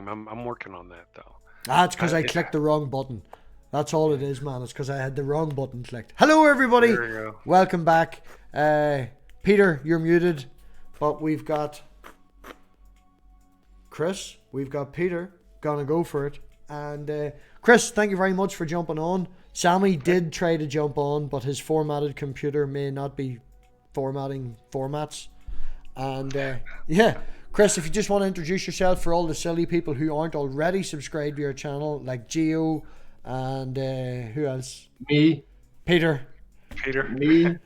I'm working on that though. That's because I clicked the wrong button. That's all it is, man. It's because I had the wrong button clicked. Hello, everybody. There you go. Welcome back. Peter, you're muted, but we've got Chris. We've got Peter. Gonna go for it. And Chris, thank you very much for jumping on. Sammy did try to jump on, but his formatted computer may not be formatting formats. And yeah. Chris, if you just want to introduce yourself for all the silly people who aren't already subscribed to your channel, like Gio and who else? Me. Peter. Me.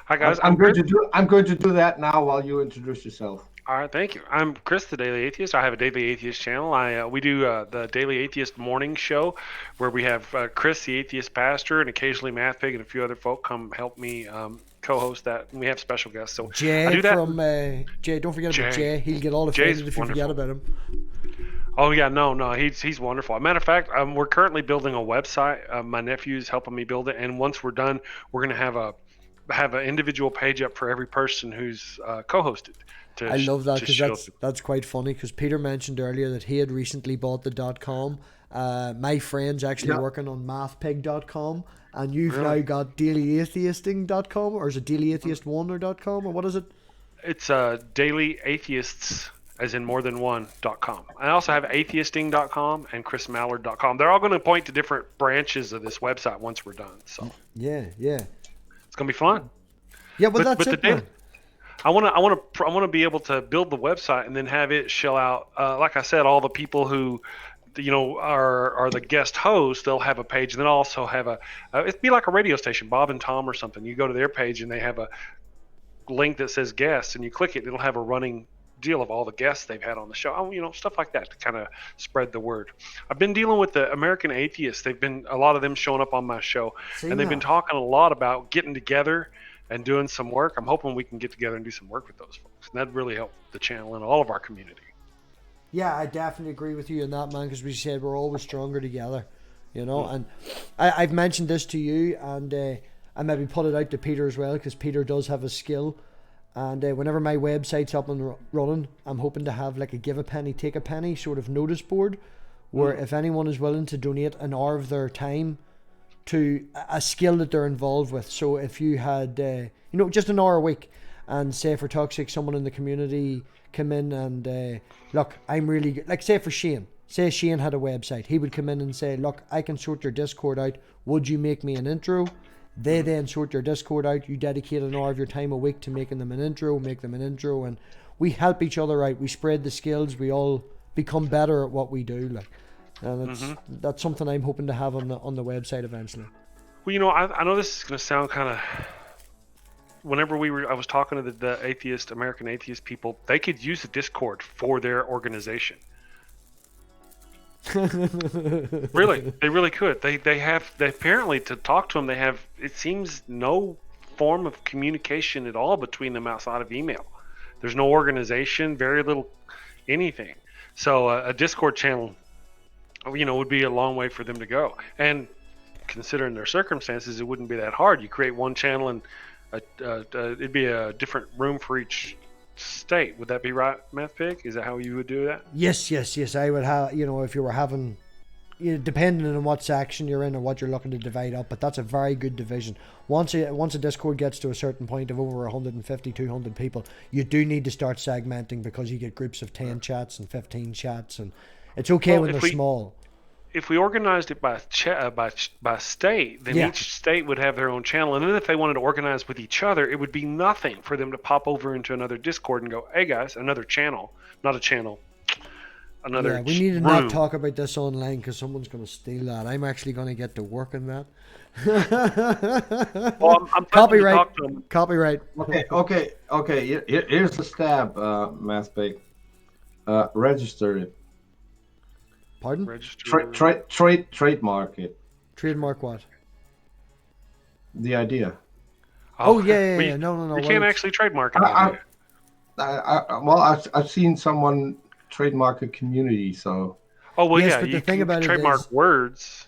Hi guys. I'm going to do that now while you introduce yourself. All right, thank you. I'm Chris, the Daily Atheist. I have a Daily Atheist channel. We do the Daily Atheist morning show, where we have Chris, the Atheist pastor, and occasionally MathPig and a few other folk come help me co-host that. And we have special guests. So Jay I do that. from Jay. Don't forget about Jay. He'll get all offended if you forget about him. Oh yeah, no, he's wonderful. As a matter of fact, we're currently building a website. My nephew's helping me build it, and once we're done, we're gonna have an individual page up for every person who's co-hosted. I love that because that's quite funny, because Peter mentioned earlier that he had recently bought the .com. My friend's actually working on MathPig.com, and you've now got DailyAtheisting.com, or is it DailyAtheist1 or .com, or what is it? It's Daily Atheists, as in more than one.com. I also have atheisting.com and chrismallard.com. They're all going to point to different branches of this website once we're done. So yeah, it's going to be fun. Yeah, well, that's it, man. I want to be able to build the website and then have it shell out. Like I said, all the people who, are the guest hosts, they'll have a page, and then also have it'd be like a radio station, Bob and Tom or something. You go to their page and they have a link that says guests, and you click it, it'll have a running deal of all the guests they've had on the show. Stuff like that to kind of spread the word. I've been dealing with the American Atheists. They've been, a lot of them showing up on my show, and they've been talking a lot about getting together and doing some work. I'm hoping we can get together and do some work with those folks, and that'd really help the channel and all of our community. Yeah, I definitely agree with you on that, man, because we said we're always stronger together, and I've mentioned this to you, and I maybe put it out to Peter as well, because Peter does have a skill, and whenever my website's up and running, I'm hoping to have like a give a penny, take a penny sort of notice board, where if anyone is willing to donate an hour of their time to a skill that they're involved with. So if you had, just an hour a week, and say for talk's sake, someone in the community come in and look, I'm really good. Like say for Shane, say Shane had a website, he would come in and say, look, I can sort your Discord out. Would you make me an intro? They then sort your Discord out. You dedicate an hour of your time a week to making them an intro, and we help each other out. We spread the skills. We all become better at what we do. And that's something I'm hoping to have on the website eventually. Well, I know this is going to sound kind of. Whenever I was talking to the American atheist people, they could use the Discord for their organization. Really, they really could. They apparently, to talk to them, they have, it seems, no form of communication at all between them outside of email. There's no organization, very little anything. So a Discord channel, would be a long way for them to go. And considering their circumstances, it wouldn't be that hard. You create one channel, and it'd be a different room for each state. Would that be right, MathPig? Is that how you would do that? Yes. I would have, if you were having, depending on what section you're in or what you're looking to divide up, but that's a very good division. Once a Discord gets to a certain point of over 150, 200 people, you do need to start segmenting, because you get groups of 10 chats and 15 chats, and it's okay when they're small. If we organized it by state, then each state would have their own channel. And then if they wanted to organize with each other, it would be nothing for them to pop over into another Discord and go, hey guys, another channel. Not a channel. Another we need to room. not talk about this online, because someone's going to steal that. I'm actually going to get to work on that. Well, I'm Copyright. to talk to them. Copyright. Okay. Here's the stab, MathPig. Register it. Pardon? Trademark it. Trademark what? The idea. Oh yeah. No. We can't actually trademark it. I've seen someone trademark a community, so. Oh well, yes, yeah. But the You thing can about trademark it is, words.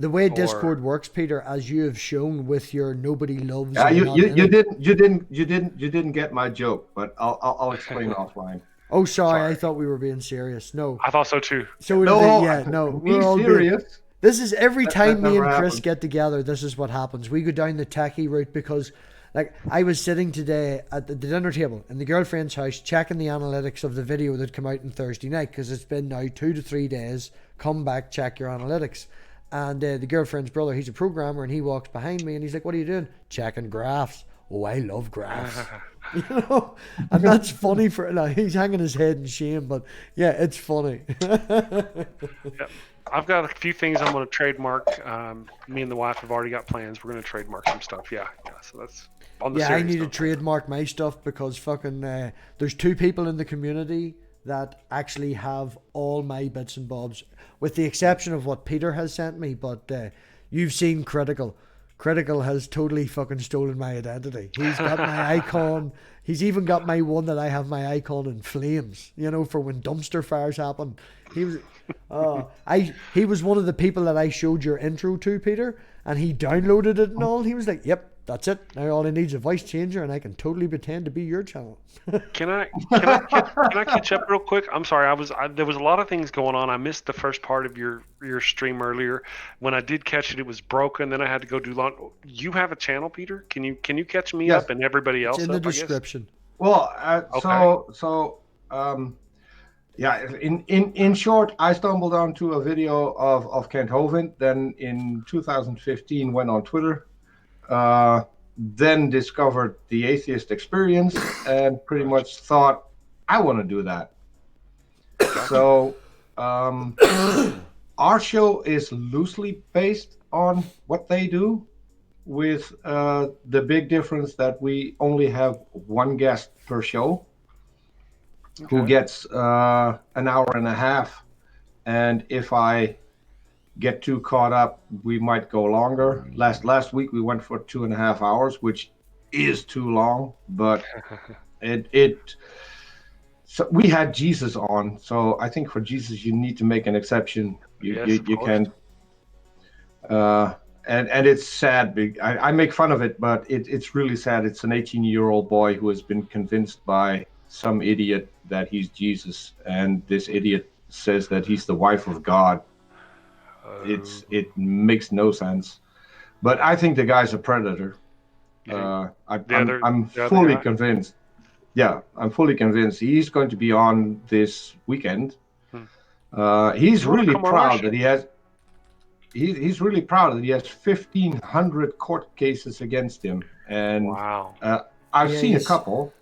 the way Discord works, Peter, as you have shown with your nobody loves. You didn't get my joke, but I'll explain offline. Oh, sorry. I thought we were being serious. No. I thought so too. So we're all serious. Good. This is every time me and Chris get together, this is what happens. We go down the techie route, because like I was sitting today at the dinner table in the girlfriend's house checking the analytics of the video that came out on Thursday night, because it's been now 2 to 3 days. Come back, check your analytics. And the girlfriend's brother, he's a programmer, and he walks behind me and he's like, what are you doing? Checking graphs. Oh, I love graphs. You know, and that's funny for now. He's hanging his head in shame, but yeah, it's funny. Yep. I've got a few things I'm going to trademark. Me and the wife have already got plans. We're going to trademark some stuff. Yeah. So that's on the I need to trademark my stuff, because fucking there's 2 people in the community that actually have all my bits and bobs, with the exception of what Peter has sent me. But you've seen Critical. Critical has totally fucking stolen my identity. He's got my icon. He's even got my one that I have my icon in flames, you know, for when dumpster fires happen. He was he was one of the people that I showed your intro to, Peter, and he downloaded it and all, and he was like, yep, that's it. Now all I need is a voice changer and I can totally pretend to be your channel. Can I catch up real quick? I'm sorry. There was a lot of things going on. I missed the first part of your stream earlier. When I did catch it, it was broken. Then I had to go do lunch. You have a channel, Peter? Can you catch me up and everybody else it's in up, the description. Well, okay. In short, I stumbled onto a video of Kent Hovind. Then in 2015 went on Twitter. Then discovered the atheist experience and pretty much thought, I want to do that. So our show is loosely based on what they do, with the big difference that we only have one guest per show, who gets an hour and a half. And if I get too caught up, we might go longer. Last week we went for 2.5 hours, which is too long, but so we had Jesus on, so I think for Jesus you need to make an exception. You can and it's sad. I make fun of it, but it's really sad. It's an 18-year-old boy who has been convinced by some idiot that he's Jesus, and this idiot says that he's the wife of God. It makes no sense, but I think the guy's a predator. I'm fully convinced. Yeah, I'm fully convinced he's going to be on this weekend. He's really proud that he has. He's really proud that he has 1,500 court cases against him, and wow. I've seen a couple.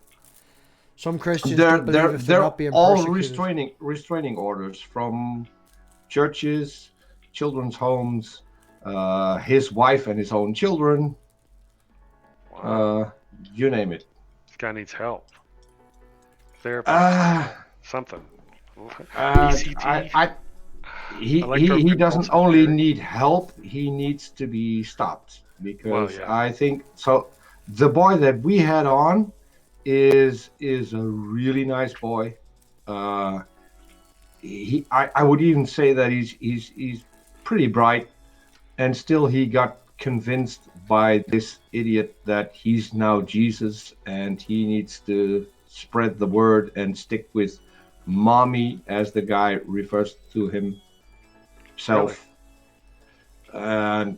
Some Christians they're not being all persecuted. restraining orders from churches, children's homes, his wife and his own children. Wow. You name it. This guy needs help. Therapy. Something. ECT. He doesn't only need help, he needs to be stopped, because I think so. The boy that we had on is a really nice boy. I would even say that he's pretty bright, and still he got convinced by this idiot that he's now Jesus and he needs to spread the word and stick with mommy, as the guy refers to himself. and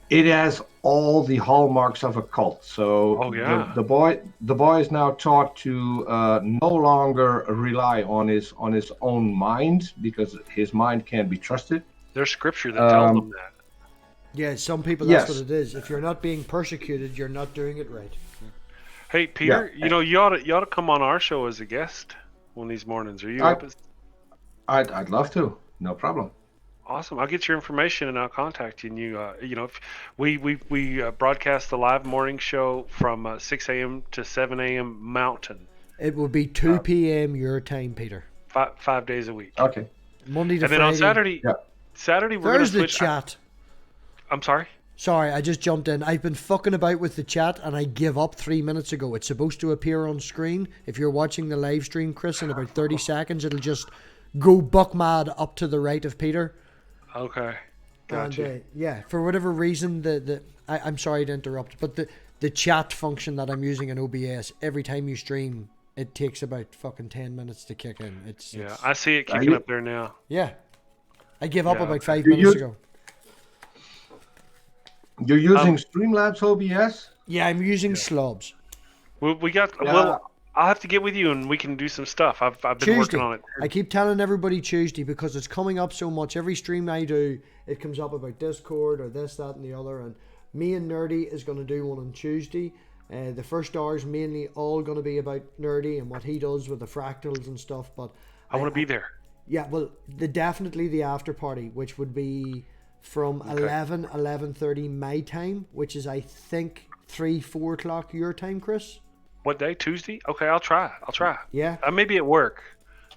it has all the hallmarks of a cult. So the boy is now taught to no longer rely on his own mind, because his mind can't be trusted. There's scripture that tells them that. Yeah, some people, that's what it is. If you're not being persecuted, you're not doing it right. Hey, Peter, you know, you ought to come on our show as a guest one of these mornings. Are you up? I'd love to. No problem. Awesome. I'll get your information and I'll contact you. And you know, if we broadcast the live morning show from 6 a.m. to 7 a.m. Mountain. It will be 2 p.m. your time, Peter. 5 days a week. Okay. Monday to Friday. And then on Saturday we're going to switch. Chat. I'm sorry? Sorry, I just jumped in. I've been fucking about with the chat and I give up 3 minutes ago. It's supposed to appear on screen. If you're watching the live stream, Chris, in about 30 seconds, it'll just go buck mad up to the right of Peter. Okay. Gotcha. And yeah, for whatever reason, I'm sorry to interrupt, but the chat function that I'm using in OBS, every time you stream, it takes about fucking 10 minutes to kick in. It's I see it kicking up there now. Yeah. I gave up about 5 minutes ago. You're using Streamlabs OBS? Yeah, I'm using Slobs. We got well. I'll have to get with you and we can do some stuff. I've been Tuesday. working on it. I keep telling everybody Tuesday because it's coming up so much. Every stream I do, it comes up about Discord or this, that, and the other. And me and Nerdy is going to do one on Tuesday. The first hour is mainly all going to be about Nerdy and what he does with the fractals and stuff. But I want to be there. Yeah, well, definitely the after party, which would be from 11:30 my time, which is I think 3-4 o'clock your time, Chris. What day? Tuesday? Okay, I'll try. Yeah. I may be at work,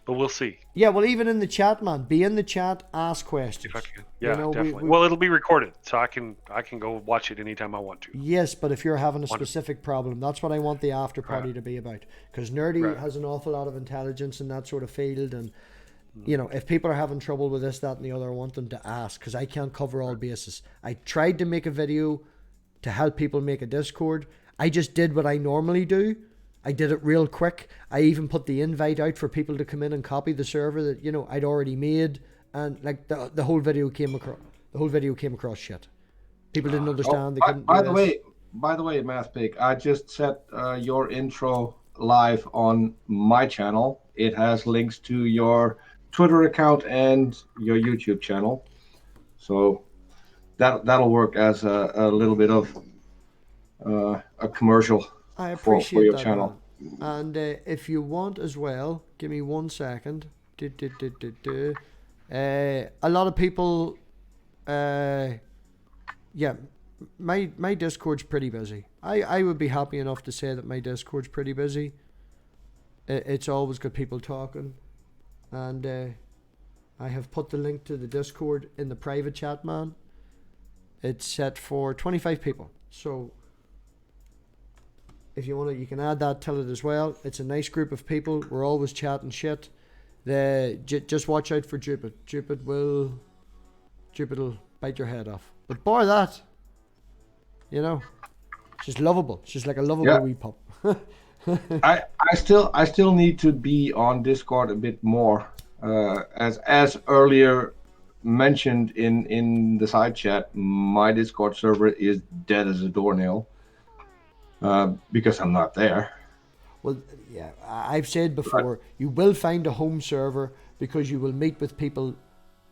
but we'll see. Yeah, well, even in the chat, man. Be in the chat, ask questions. If I can. Yeah, definitely. Well, it'll be recorded, so I can go watch it anytime I want to. Yes, but if you're having a specific problem, that's what I want the after party to be about. Because Nerdy has an awful lot of intelligence in that sort of field, and you know, if people are having trouble with this, that, and the other, I want them to ask, because I can't cover all bases. I tried to make a video to help people make a Discord. I just did what I normally do. I did it real quick. I even put the invite out for people to come in and copy the server that, you know, I'd already made, and like the whole video came across shit. People didn't understand. They couldn't. By the way, MathPig, I just set your intro live on my channel. It has links to your Twitter account and your YouTube channel, so that'll work as a little bit of a commercial for your channel. Man. And if you want as well, give me 1 second. A lot of people, my Discord's pretty busy. I would be happy enough to say that my Discord's pretty busy. It's always got people talking, and I have put the link to the Discord in the private chat, man. It's set for 25 people, so if you want to, you can add that to it as well. It's a nice group of people. We're always chatting shit. Just watch out for Jupit. Jupit will bite your head off. But bar that, you know, she's lovable. She's like a lovable wee pup. I still need to be on Discord a bit more. As earlier mentioned in the side chat, my Discord server is dead as a doornail. Because I'm not there. Well, yeah, I've said before, you will find a home server because you will meet with people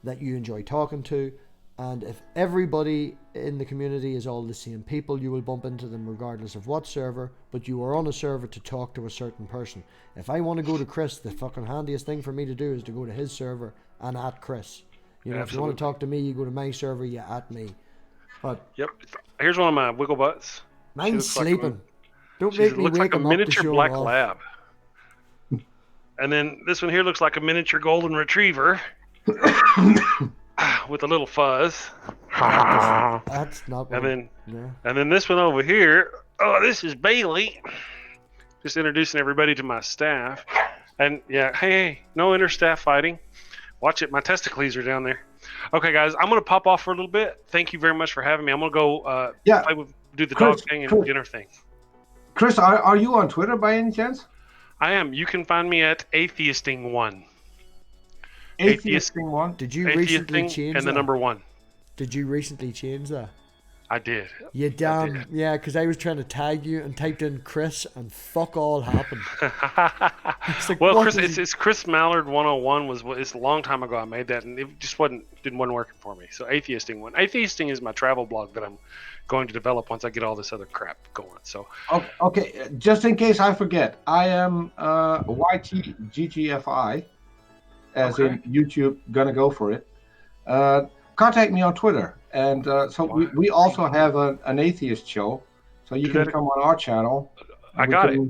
that you enjoy talking to, and if everybody in the community is all the same people, you will bump into them regardless of what server, but you are on a server to talk to a certain person. If I want to go to Chris, the fucking handiest thing for me to do is to go to his server and at Chris. You know, if you want to talk to me, you go to my server, you at me. But here's one of my wiggle butts. Mine's sleeping. Don't make me wake like a him miniature up to black show lab. And then this one here looks like a miniature golden retriever with a little fuzz. That's not. And then this one over here. Oh, this is Bailey. Just introducing everybody to my staff. And hey, no interstaff fighting. Watch it, my testicles are down there. Okay, guys, I'm gonna pop off for a little bit. Thank you very much for having me. I'm gonna go do the dog thing and dinner thing. Chris, are you on Twitter by any chance? I am. You can find me at Atheisting1. Atheisting1? Did you recently change and the number 1. Did you recently change that? I did. You damn, yeah, because I was trying to tag you and typed in Chris and fuck all happened. Like, well, Chris, it's Chris Mallard 101 it's a long time ago I made that, and it just wasn't working for me. So Atheisting is my travel blog that I'm going to develop once I get all this other crap going. So okay, just in case I forget, I am YTGGFI, as in YouTube, gonna go for it. Contact me on Twitter. And so we also have an atheist show, so you can come on our channel. I got it.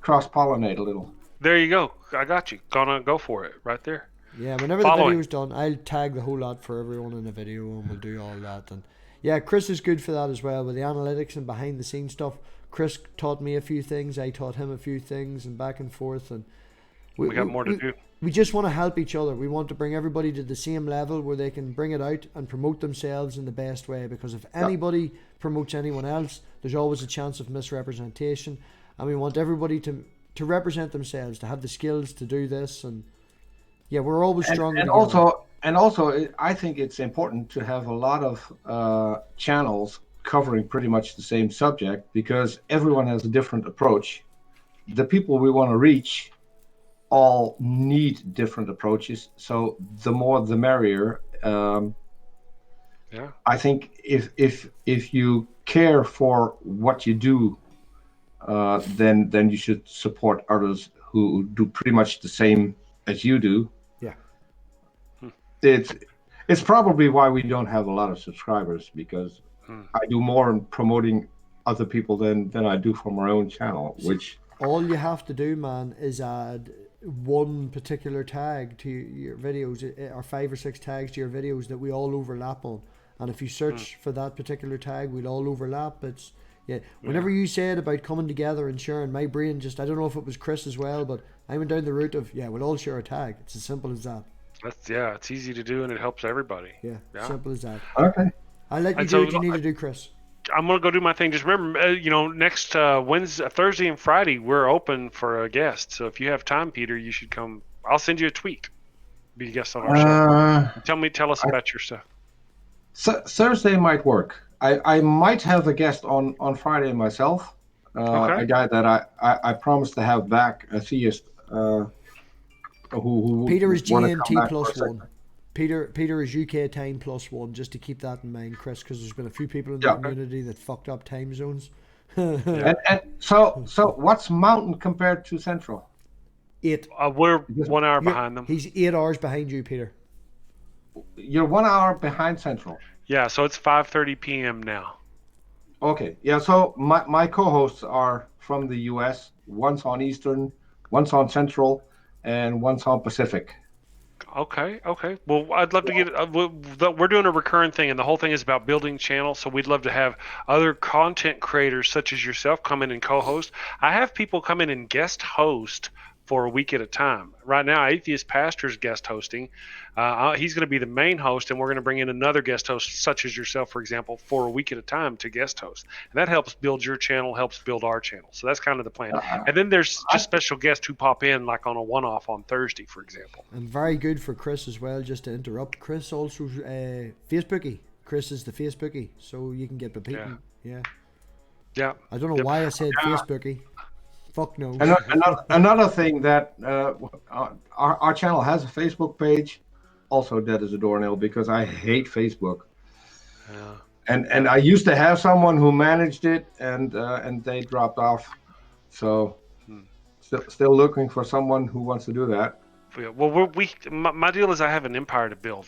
Cross-pollinate a little. There you go. I got you. Gonna go for it right there. Yeah, whenever the video's done, I'll tag the whole lot for everyone in the video, and we'll do all that. And yeah, Chris is good for that as well with the analytics and behind the scenes stuff. Chris taught me a few things, I taught him a few things, and back and forth. And we got more to do. We just want to help each other. We want to bring everybody to the same level where they can bring it out and promote themselves in the best way, because if anybody promotes anyone else, there's always a chance of misrepresentation, and we want everybody to represent themselves, to have the skills to do this. And yeah, we're always stronger. And also I think it's important to have a lot of channels covering pretty much the same subject, because everyone has a different approach. The people we want to reach all need different approaches, so the more the merrier. I think if you care for what you do, then you should support others who do pretty much the same as you do. Yeah. It's probably why we don't have a lot of subscribers, because I do more in promoting other people than I do for my own channel. Which all you have to do, man, is add one particular tag to your videos, or 5 or 6 tags to your videos that we all overlap on, and if you search for that particular tag, we'll all overlap. It's whenever you said about coming together and sharing, my brain just, I don't know if it was Chris as well, but I went down the route of we'll all share a tag. It's as simple as that. It's easy to do, and it helps everybody. Simple as that. Okay, I'll let you do what you need to do, Chris. I'm gonna go do my thing. Just remember, next Thursday and Friday, we're open for a guest. So if you have time, Peter, you should come. I'll send you a tweet. Be a guest on our show. Tell us about your stuff. Thursday might work. I might have a guest on Friday myself. A guy that I promised to have back, a theist. Who Peter is GMT +1. Peter is UK time +1, just to keep that in mind, Chris, because there's been a few people in the community that fucked up time zones. and so what's Mountain compared to Central? 8. We're 1 hour behind them. He's 8 hours behind you, Peter. You're 1 hour behind Central. Yeah, so it's 5:30 p.m. now. Okay, yeah. So my co-hosts are from the U.S. One's on Eastern, one's on Central, and one's on Pacific. Okay. Well, I'd love to get. We're doing a recurring thing, and the whole thing is about building channels. So we'd love to have other content creators such as yourself come in and co-host. I have people come in and guest host for a week at a time. Right now, Atheist Pastor's guest hosting. He's going to be the main host, and we're going to bring in another guest host, such as yourself, for example, for a week at a time to guest host. And that helps build your channel, helps build our channel. So that's kind of the plan. And then there's just special guests who pop in, like on a one-off on Thursday, for example. And very good for Chris as well, just to interrupt. Chris also Facebooky. Chris is the Facebooky, so you can get repeating. Yeah. I don't know why I said Facebooky. Fuck no. Another thing that our channel has a Facebook page, also dead as a doornail, because I hate Facebook. And I used to have someone who managed it, and they dropped off. So still looking for someone who wants to do that. Well, my deal is I have an empire to build.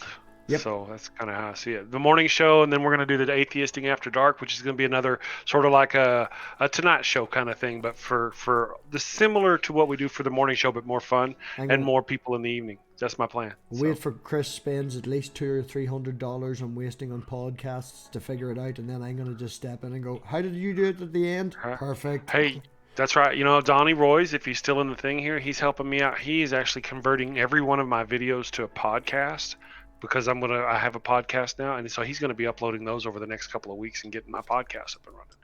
Yep. So that's kind of how I see it. The morning show, and then we're going to do the Atheisting After Dark, which is going to be another sort of like a Tonight Show kind of thing, but for the similar to what we do for the morning show, but more fun and more people in the evening. That's my plan. Wait for Chris spends at least $200 or $300 on wasting on podcasts to figure it out, and then I'm going to just step in and go, "How did you do it at the end?" Perfect. Hey. That's right. Donnie Roy's, if he's still in the thing here, he's helping me out. He is actually converting every one of my videos to a podcast. because I have a podcast now, and so he's gonna be uploading those over the next couple of weeks and getting my podcast up and running.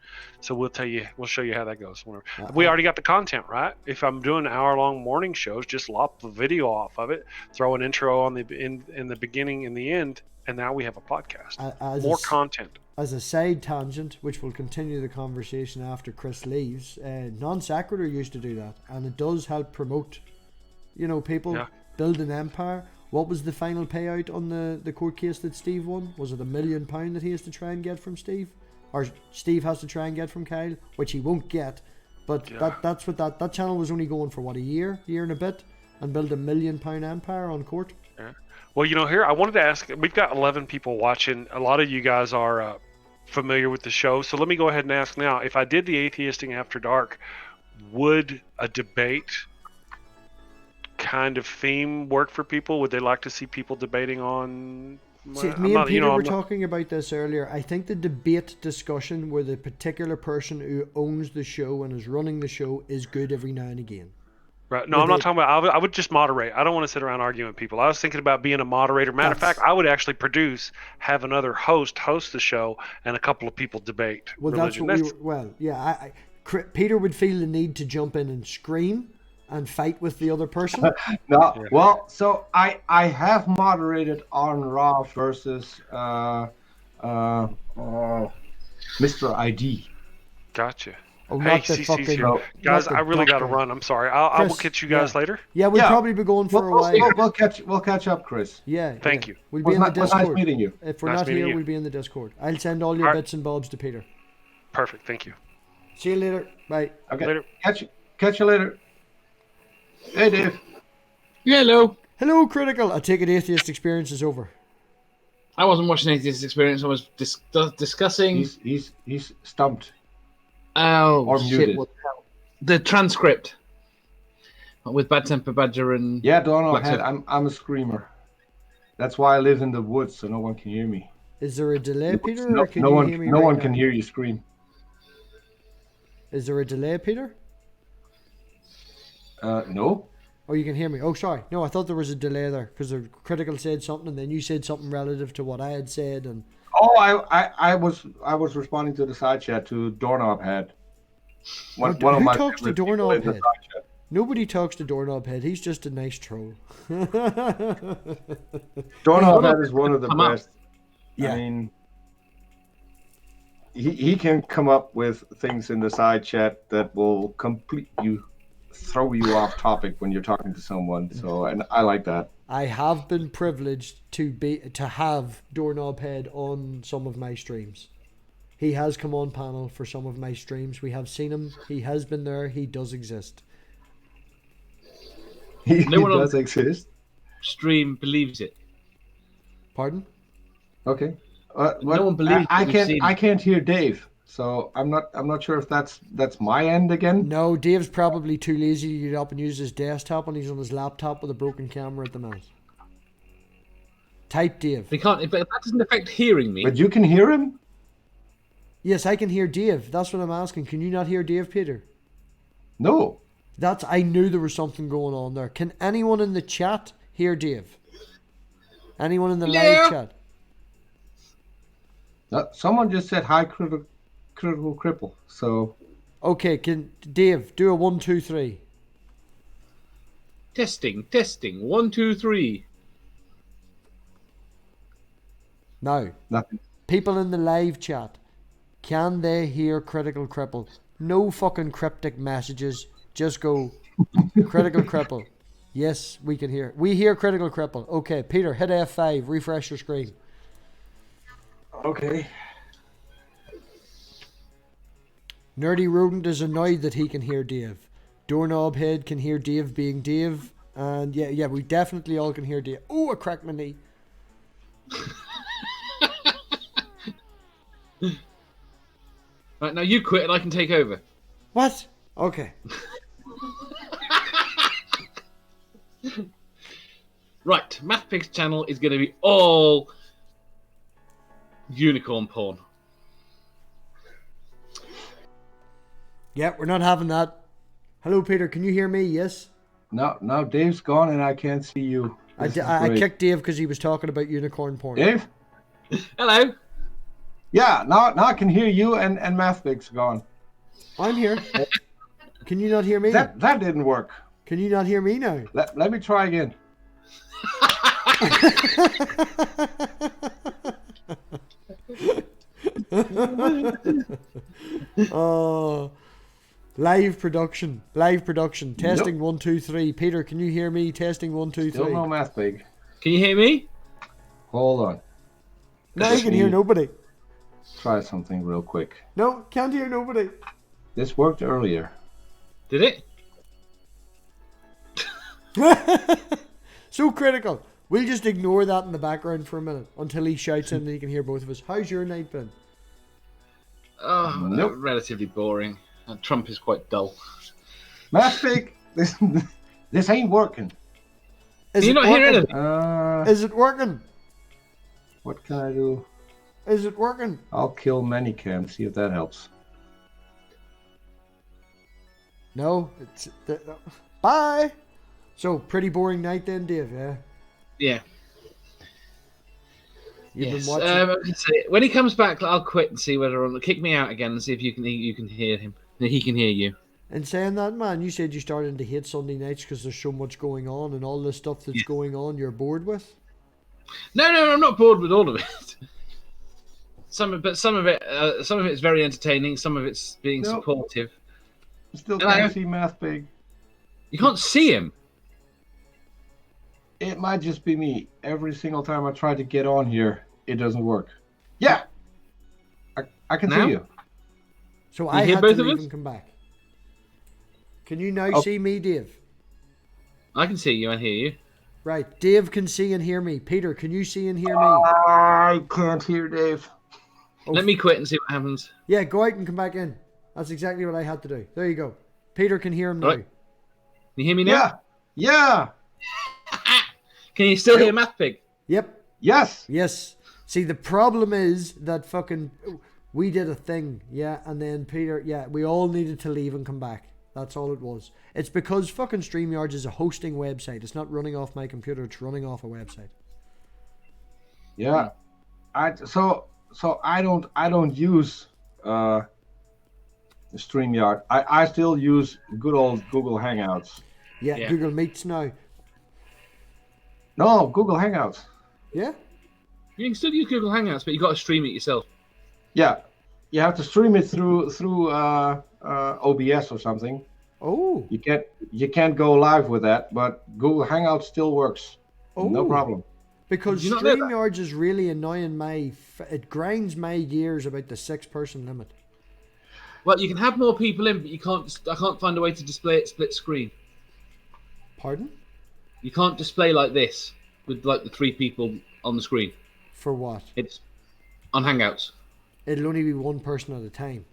So we'll show you how that goes. We already got the content, right? If I'm doing hour-long morning shows, just lop the video off of it, throw an intro on in the beginning and the end, and now we have a podcast. More content. As a side tangent, which will continue the conversation after Chris leaves, Non Sequitur used to do that, and it does help promote, people build an empire. What was the final payout on the court case that Steve won? Was it £1 million that he has to try and get from Steve? Or Steve has to try and get from Kyle? Which he won't get. But that's what that channel was only going for, what, a year and a bit? And build £1 million empire on court? Yeah. Well, here, I wanted to ask, we've got 11 people watching. A lot of you guys are familiar with the show. So let me go ahead and ask now, if I did the Atheisting After Dark, would a debate kind of theme work for people? Would they like to see people debating on? See, me and Peter were talking about this earlier. I think the debate discussion where the particular person who owns the show and is running the show is good every now and again. Right. No, I'm not talking about. I would just moderate. I don't want to sit around arguing with people. I was thinking about being a moderator. Matter of fact, I would actually have another host the show, and a couple of people debate. Well, religion. That's what Peter would feel the need to jump in and scream and fight with the other person. No, yeah. Well, so I have moderated on Raw versus Mr. ID. Gotcha. Oh, hey, CC's here. Guys, I really got to run. I'm sorry. I will catch you guys later. Yeah, we'll probably be going for a while. We'll catch up, Chris. Yeah. Thank you. We'll be in the Discord. Nice meeting you. If we're not here, we'll be in the Discord. I'll send all your bits and bobs to Peter. Perfect. Thank you. See you later. Bye. Okay. Later. Catch you later. Hey, Dave. Hello. Hello, Critical. I take it Atheist Experience is over. I wasn't watching Atheist Experience. I was discussing. He's stumped. Oh, or shit. Muted. The transcript with Bad Temper Badger and. Yeah, don't know. I'm a screamer. That's why I live in the woods, so no one can hear me. Is there a delay, Peter? No, or can you hear me no right one now? can hear you scream. Is there a delay, Peter? No. Oh, you can hear me. Oh, sorry. No, I thought there was a delay there because the Critical said something and then you said something relative to what I had said. And oh, I was responding to the side chat to Doorknob Head. Who talks to Doorknob Head? Nobody talks to Doorknob Head. He's just a nice troll. Doorknob Head is one of the best. Yeah. I mean, he can come up with things in the side chat that will throw you off topic when you're talking to someone. So, and I like that. I have been privileged to have Doorknob Head on some of my streams. He has come on panel for some of my streams. We have seen him. He has been there. He does exist. He does exist. Stream believes it. Pardon? Okay. No one believes. I can't hear Dave, so I'm not sure if that's my end again. No, Dave's probably too lazy to get up and use his desktop, and he's on his laptop with a broken camera at the minute. Type Dave. But that doesn't affect hearing me. But you can hear him? Yes, I can hear Dave. That's what I'm asking. Can you not hear Dave, Peter? No. I knew there was something going on there. Can anyone in the chat hear Dave? Anyone in the live chat? Someone just said hi, critical cripple. So. Okay, can Dave do a 1, 2, 3? Testing. 1, 2, 3. No. Nothing. People in the live chat, can they hear Critical Cripple? No fucking cryptic messages. Just go Critical Cripple. Yes, we can hear. We hear Critical Cripple. Okay, Peter, hit F5. Refresh your screen. Okay. Nerdy Rodent is annoyed that he can hear Dave. Doorknob Head can hear Dave being Dave. And yeah, we definitely all can hear Dave. Oh, I cracked my knee. Right, now you quit and I can take over. What? Okay. Right, MathPig's channel is going to be all unicorn porn. Yeah, we're not having that. Hello, Peter. Can you hear me? Yes? Now Dave's gone and I can't see you. I kicked Dave because he was talking about unicorn porn. Dave? Hello. Yeah, now I can hear you and MathPig's gone. I'm here. Can you not hear me? That didn't work. Can you not hear me now? Let me try again. Oh, live production. Testing 1 2 3. Peter, can you hear me? Testing 1 2 3. Still no MathPig. Can you hear me? Hold on. No, I can hear nobody. Try something real quick. No, can't hear nobody. This worked earlier. Did it? So critical. We'll just ignore that in the background for a minute until he shouts in and he can hear both of us. How's your night been? Oh, Nope. relatively boring. Trump is quite dull. MathPig, this ain't working. Is you it not working? hear anything? Is it working? What can I do? Is it working? I'll kill ManyCam, see if that helps. No. Bye. So, pretty boring night then, Dave, yeah? Yeah. You've Yes. been watching... When he comes back, I'll quit and see whether kick me out again and see if you can hear him. He can hear you. And saying that, man, you said you're starting to hate Sunday nights because there's so much going on and all the stuff that's going on you're bored with? No, I'm not bored with all of it. Some of it's very entertaining. Some of it's being supportive. Still can't see MathPig. You can't see him. It might just be me. Every single time I try to get on here, it doesn't work. Yeah, I can see you. So I had to leave and come back. Can you now see me, Dave? I can see you and hear you. Right, Dave can see and hear me. Peter, can you see and hear me? I can't hear Dave. Let me quit and see what happens. Yeah, go out and come back in. That's exactly what I had to do. There you go. Peter can hear him now. Right. Can you hear me now? Yeah. Can you still hear MathPig? Yep. Yes. See, the problem is that fucking we did a thing, and then Peter, we all needed to leave and come back. That's all it was. It's because fucking StreamYard is a hosting website. It's not running off my computer. It's running off a website. Yeah. So I don't use StreamYard. I still use good old Google Hangouts. Yeah. Google Meets now. No, Google Hangouts. Yeah. You can still use Google Hangouts, but you got to stream it yourself. Yeah, you have to stream it through OBS or something. Oh. You can't go live with that, but Google Hangouts still works. Oh. No problem. Because StreamYard is really annoying it grinds my gears about the 6-person limit. Well, you can have more people in, but I can't find a way to display it split screen. Pardon? You can't display like this with like the 3 people on the screen. For what? It's on Hangouts. It'll only be 1 person at a time.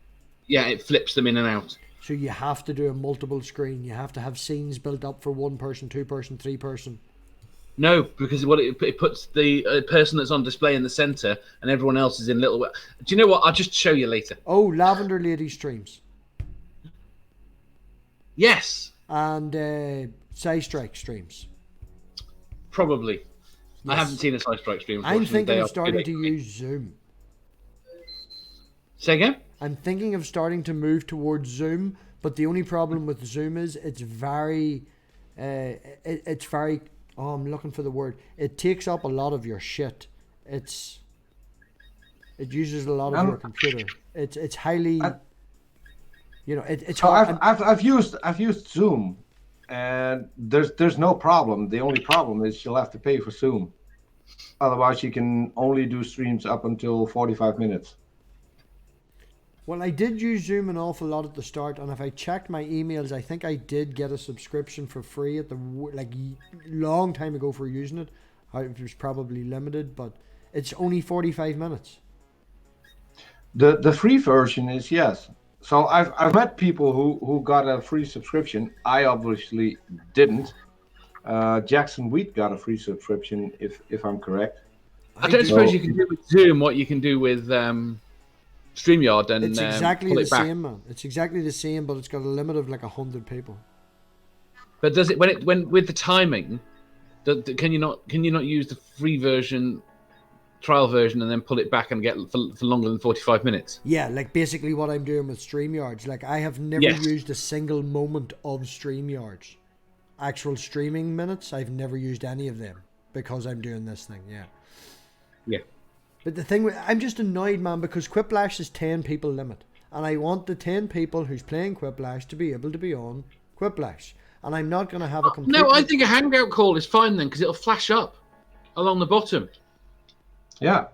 Yeah, it flips them in and out. So you have to do a multiple screen. You have to have scenes built up for 1 person, 2 person, 3 person. No, because it puts the person that's on display in the center, and everyone else is in little. Do you know what? I'll just show you later. Oh, Lavender Lady streams. Yes. And Strike streams. Probably. Yes. I haven't seen a Strike stream. I'm thinking of starting to use Zoom. Say again? I'm thinking of starting to move towards Zoom, but the only problem with Zoom is it's very. Oh, I'm looking for the word. It takes up a lot of your shit. It uses a lot of your computer. It's highly. It's so hard. I've used Zoom, and there's no problem. The only problem is you'll have to pay for Zoom. Otherwise, you can only do streams up until 45 minutes. Well, I did use Zoom an awful lot at the start, and if I checked my emails, I think I did get a subscription for free at the long time ago for using it. It was probably limited, but it's only 45 minutes. The free version is yes. So I've met people who got a free subscription. I obviously didn't. Jackson Wheat got a free subscription, if I'm correct. I don't suppose you can do with Zoom what you can do with StreamYard, and it's exactly the same, man. It's exactly the same, but it's got a limit of like 100 people. But does it when with the timing? Can you not use the free version, trial version, and then pull it back and get for longer than 45 minutes? Yeah, like basically what I'm doing with StreamYards. Like I have never used a single moment of StreamYards. Actual streaming minutes, I've never used any of them because I'm doing this thing. Yeah. Yeah. But the thing, I'm just annoyed, man, because Quiplash is 10 people limit. And I want the 10 people who's playing Quiplash to be able to be on Quiplash. And I'm not going to have a complete... No, I think a Hangout call is fine then, because it'll flash up along the bottom. Yeah.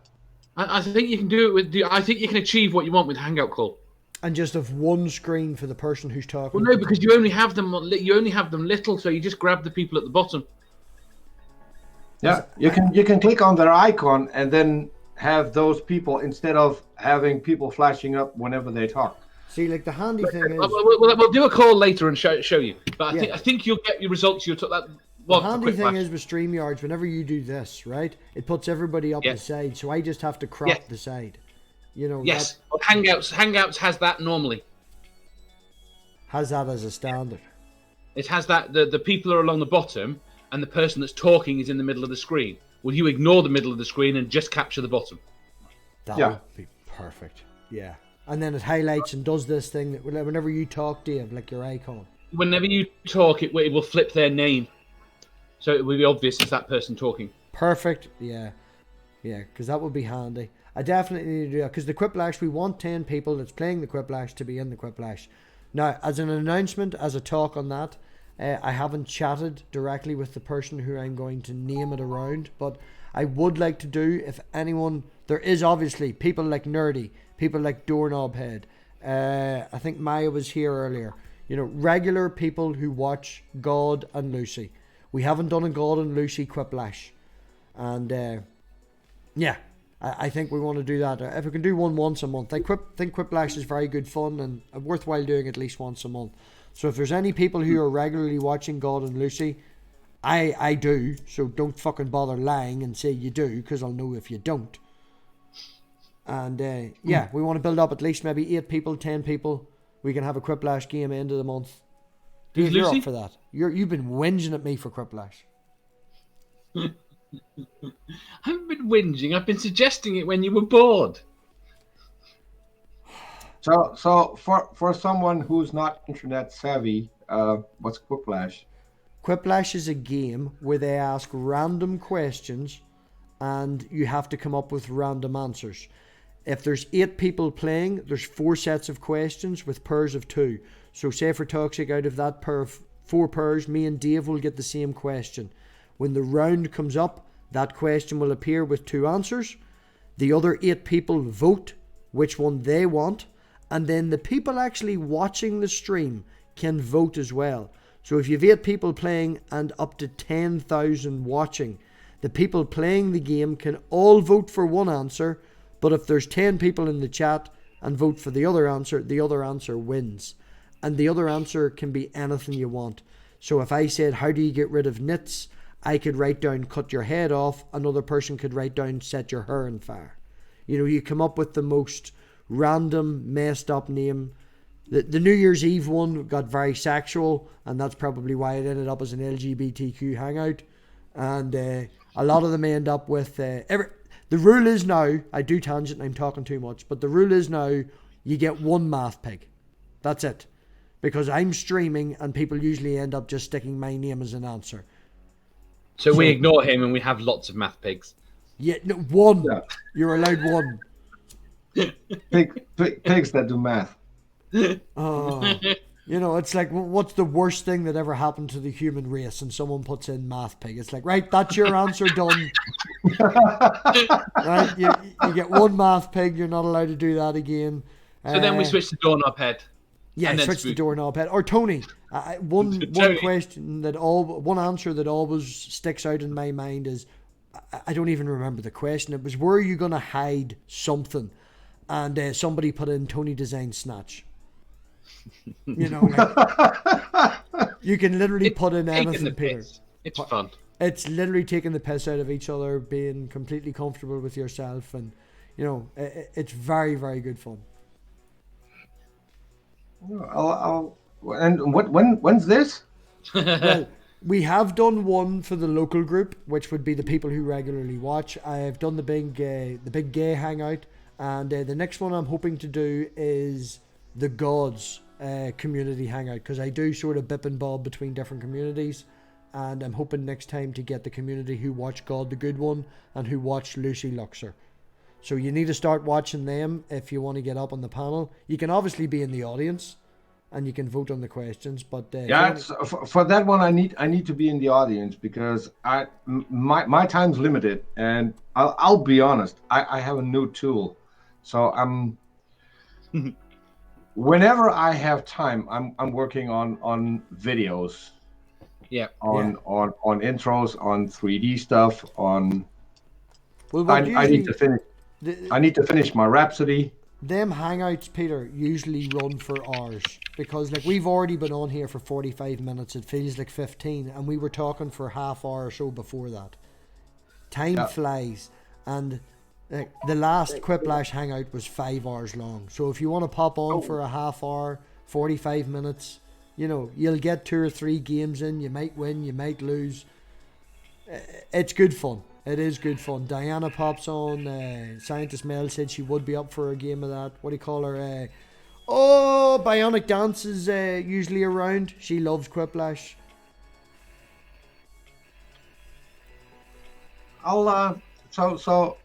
I think you can do it with I think you can achieve what you want with Hangout call. And just have one screen for the person who's talking. Well, no, because you only have them little, so you just grab the people at the bottom. Yeah, you can click on their icon and then have those people instead of having people flashing up whenever they talk. See, like the handy thing is, we'll do a call later and show you. But I think you'll get your results. You'll talk that. The handy thing is with StreamYards, whenever you do this, right, it puts everybody up the side. So I just have to crop the side. You know. Yes. Hangouts has that normally. Has that as a standard. It has that the people are along the bottom, and the person that's talking is in the middle of the screen. Will you ignore the middle of the screen and just capture the bottom? That would be perfect. Yeah. And then it highlights and does this thing that whenever you talk, Dave, like your icon. Whenever you talk, it will flip their name. So it will be obvious it's that person talking. Perfect. Yeah. Yeah, because that would be handy. I definitely need to do that. Because the Quiplash, we want 10 people that's playing the Quiplash to be in the Quiplash. Now, as an announcement, as a talk on that, I haven't chatted directly with the person who I'm going to name it around. But I would like to do, if anyone... There is obviously people like Nerdy, people like Doorknobhead. I think Maya was here earlier. You know, regular people who watch God and Lucy. We haven't done a God and Lucy Quiplash. And yeah, I think we want to do that. If we can do one once a month. I think Quiplash is very good fun and worthwhile doing at least once a month. So if there's any people who are regularly watching God and Lucy, I do. So don't fucking bother lying and say you do, because I'll know if you don't. And yeah, we want to build up at least maybe 8 people, 10 people. We can have a Quiplash game end of the month. Dave, you're up for that. You've been whinging at me for Quiplash. I haven't been whinging. I've been suggesting it when you were bored. So for someone who's not internet savvy, what's Quiplash? Quiplash is a game where they ask random questions and you have to come up with random answers. If there's 8 people playing, there's 4 sets of questions with pairs of 2. So say for Toxic, out of that pair of 4 pairs, me and Dave will get the same question. When the round comes up, that question will appear with 2 answers. The other 8 people vote which one they want, and then the people actually watching the stream can vote as well. So if you've 8 people playing and up to 10,000 watching, the people playing the game can all vote for one answer, but if there's 10 people in the chat and vote for the other answer wins. And the other answer can be anything you want. So if I said, how do you get rid of nits? I could write down, cut your head off. Another person could write down, set your hair on fire. You know, you come up with the most random, messed up name. The New Year's Eve one got very sexual, and that's probably why it ended up as an LGBTQ hangout. And a lot of them end up with... The rule is now, I do tangent and I'm talking too much, but the rule is now you get one MathPig. That's it. Because I'm streaming and people usually end up just sticking my name as an answer. So we ignore him and we have lots of MathPigs. Yeah, no, one. Yeah. You're allowed one. Pigs that do math. You know, it's like, what's the worst thing that ever happened to the human race? And someone puts in MathPig. It's like, right, that's your answer, done. Right, you get one MathPig. You're not allowed to do that again. So then we switch to Doorknobhead. Yeah, switch to Doorknobhead. Or Tony. One question one answer that always sticks out in my mind is, I don't even remember the question. It was, where are you going to hide something? And somebody put in Tony Design Snatch. You know, like, you can literally put in anything, Peter. It's fun. It's literally taking the piss out of each other, being completely comfortable with yourself, and you know, it's very, very good fun. And when's this? Well, We have done one for the local group, which would be the people who regularly watch. I've done the big gay hangout, and the next one I'm hoping to do is the Gods community hangout, because I do sort of bip and bob between different communities, and I'm hoping next time to get the community who watch God the Good One and who watch Lucy Luxor. So you need to start watching them if you want to get up on the panel. You can obviously be in the audience, and you can vote on the questions. But for that one, I need to be in the audience, because my time's limited, and I'll be honest, I have a new tool, so I'm whenever I have time, I'm working on videos, on intros, on 3D stuff, on. Well, I need to finish. I need to finish my Rhapsody. Them hangouts, Peter, usually run for hours, because like we've already been on here for 45 minutes. It feels like 15, and we were talking for half hour or so before that. Time flies, and like the last Quiplash hangout was 5 hours long. So if you want to pop on for a half hour, 45 minutes, you know, you'll get 2 or 3 games in. You might win, you might lose. It's good fun. It is good fun. Diana pops on. Scientist Mel said she would be up for a game of that. What do you call her? Bionic Dance is usually around. She loves Quiplash. I'll so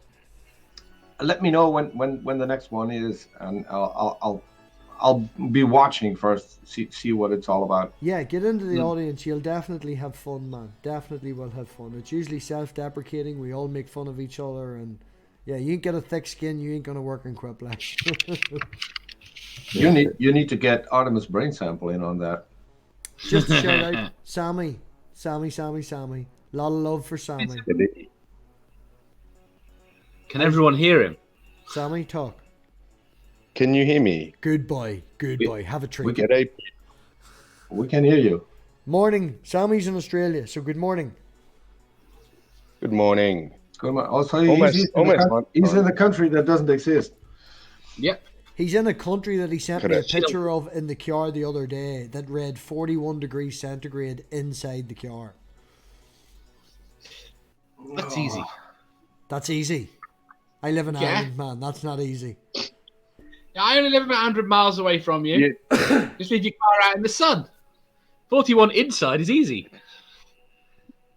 let me know when the next one is, and I'll be watching first, see what it's all about. Yeah, get into the audience. You'll definitely have fun, man. Definitely will have fun. It's usually self-deprecating. We all make fun of each other, and yeah, you ain't get a thick skin, you ain't gonna work in Quiplash. You need to get Artemis Brain Sample in on that. Just a shout out, Sammy. Lot of love for Sammy. Can everyone hear him? Sammy, talk. Can you hear me? Good boy. Have a treat. We can hear you. Morning. Sammy's in Australia, so good morning. Good morning. Also, he's in a country that doesn't exist. Yep. He's in a country that he sent me a picture of in the car the other day that read 41 degrees centigrade inside the car. That's easy. That's easy. I live in Ireland, man. That's not easy. I only live about 100 miles away from you. Yeah. Just leave your car out in the sun. 41 inside is easy.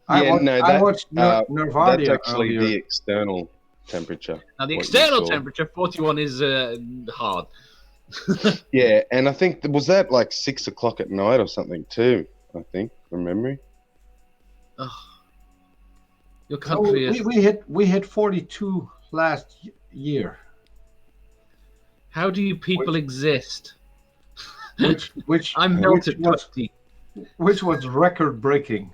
I watched Nirvana. That's actually the external temperature. Now, the external temperature, 41 is hard. Yeah, and I think, was that like 6 o'clock at night or something too, I think, from memory? Oh. Your country is... We hit 42 last year. How do you people exist? Which I'm melted. Which was record breaking.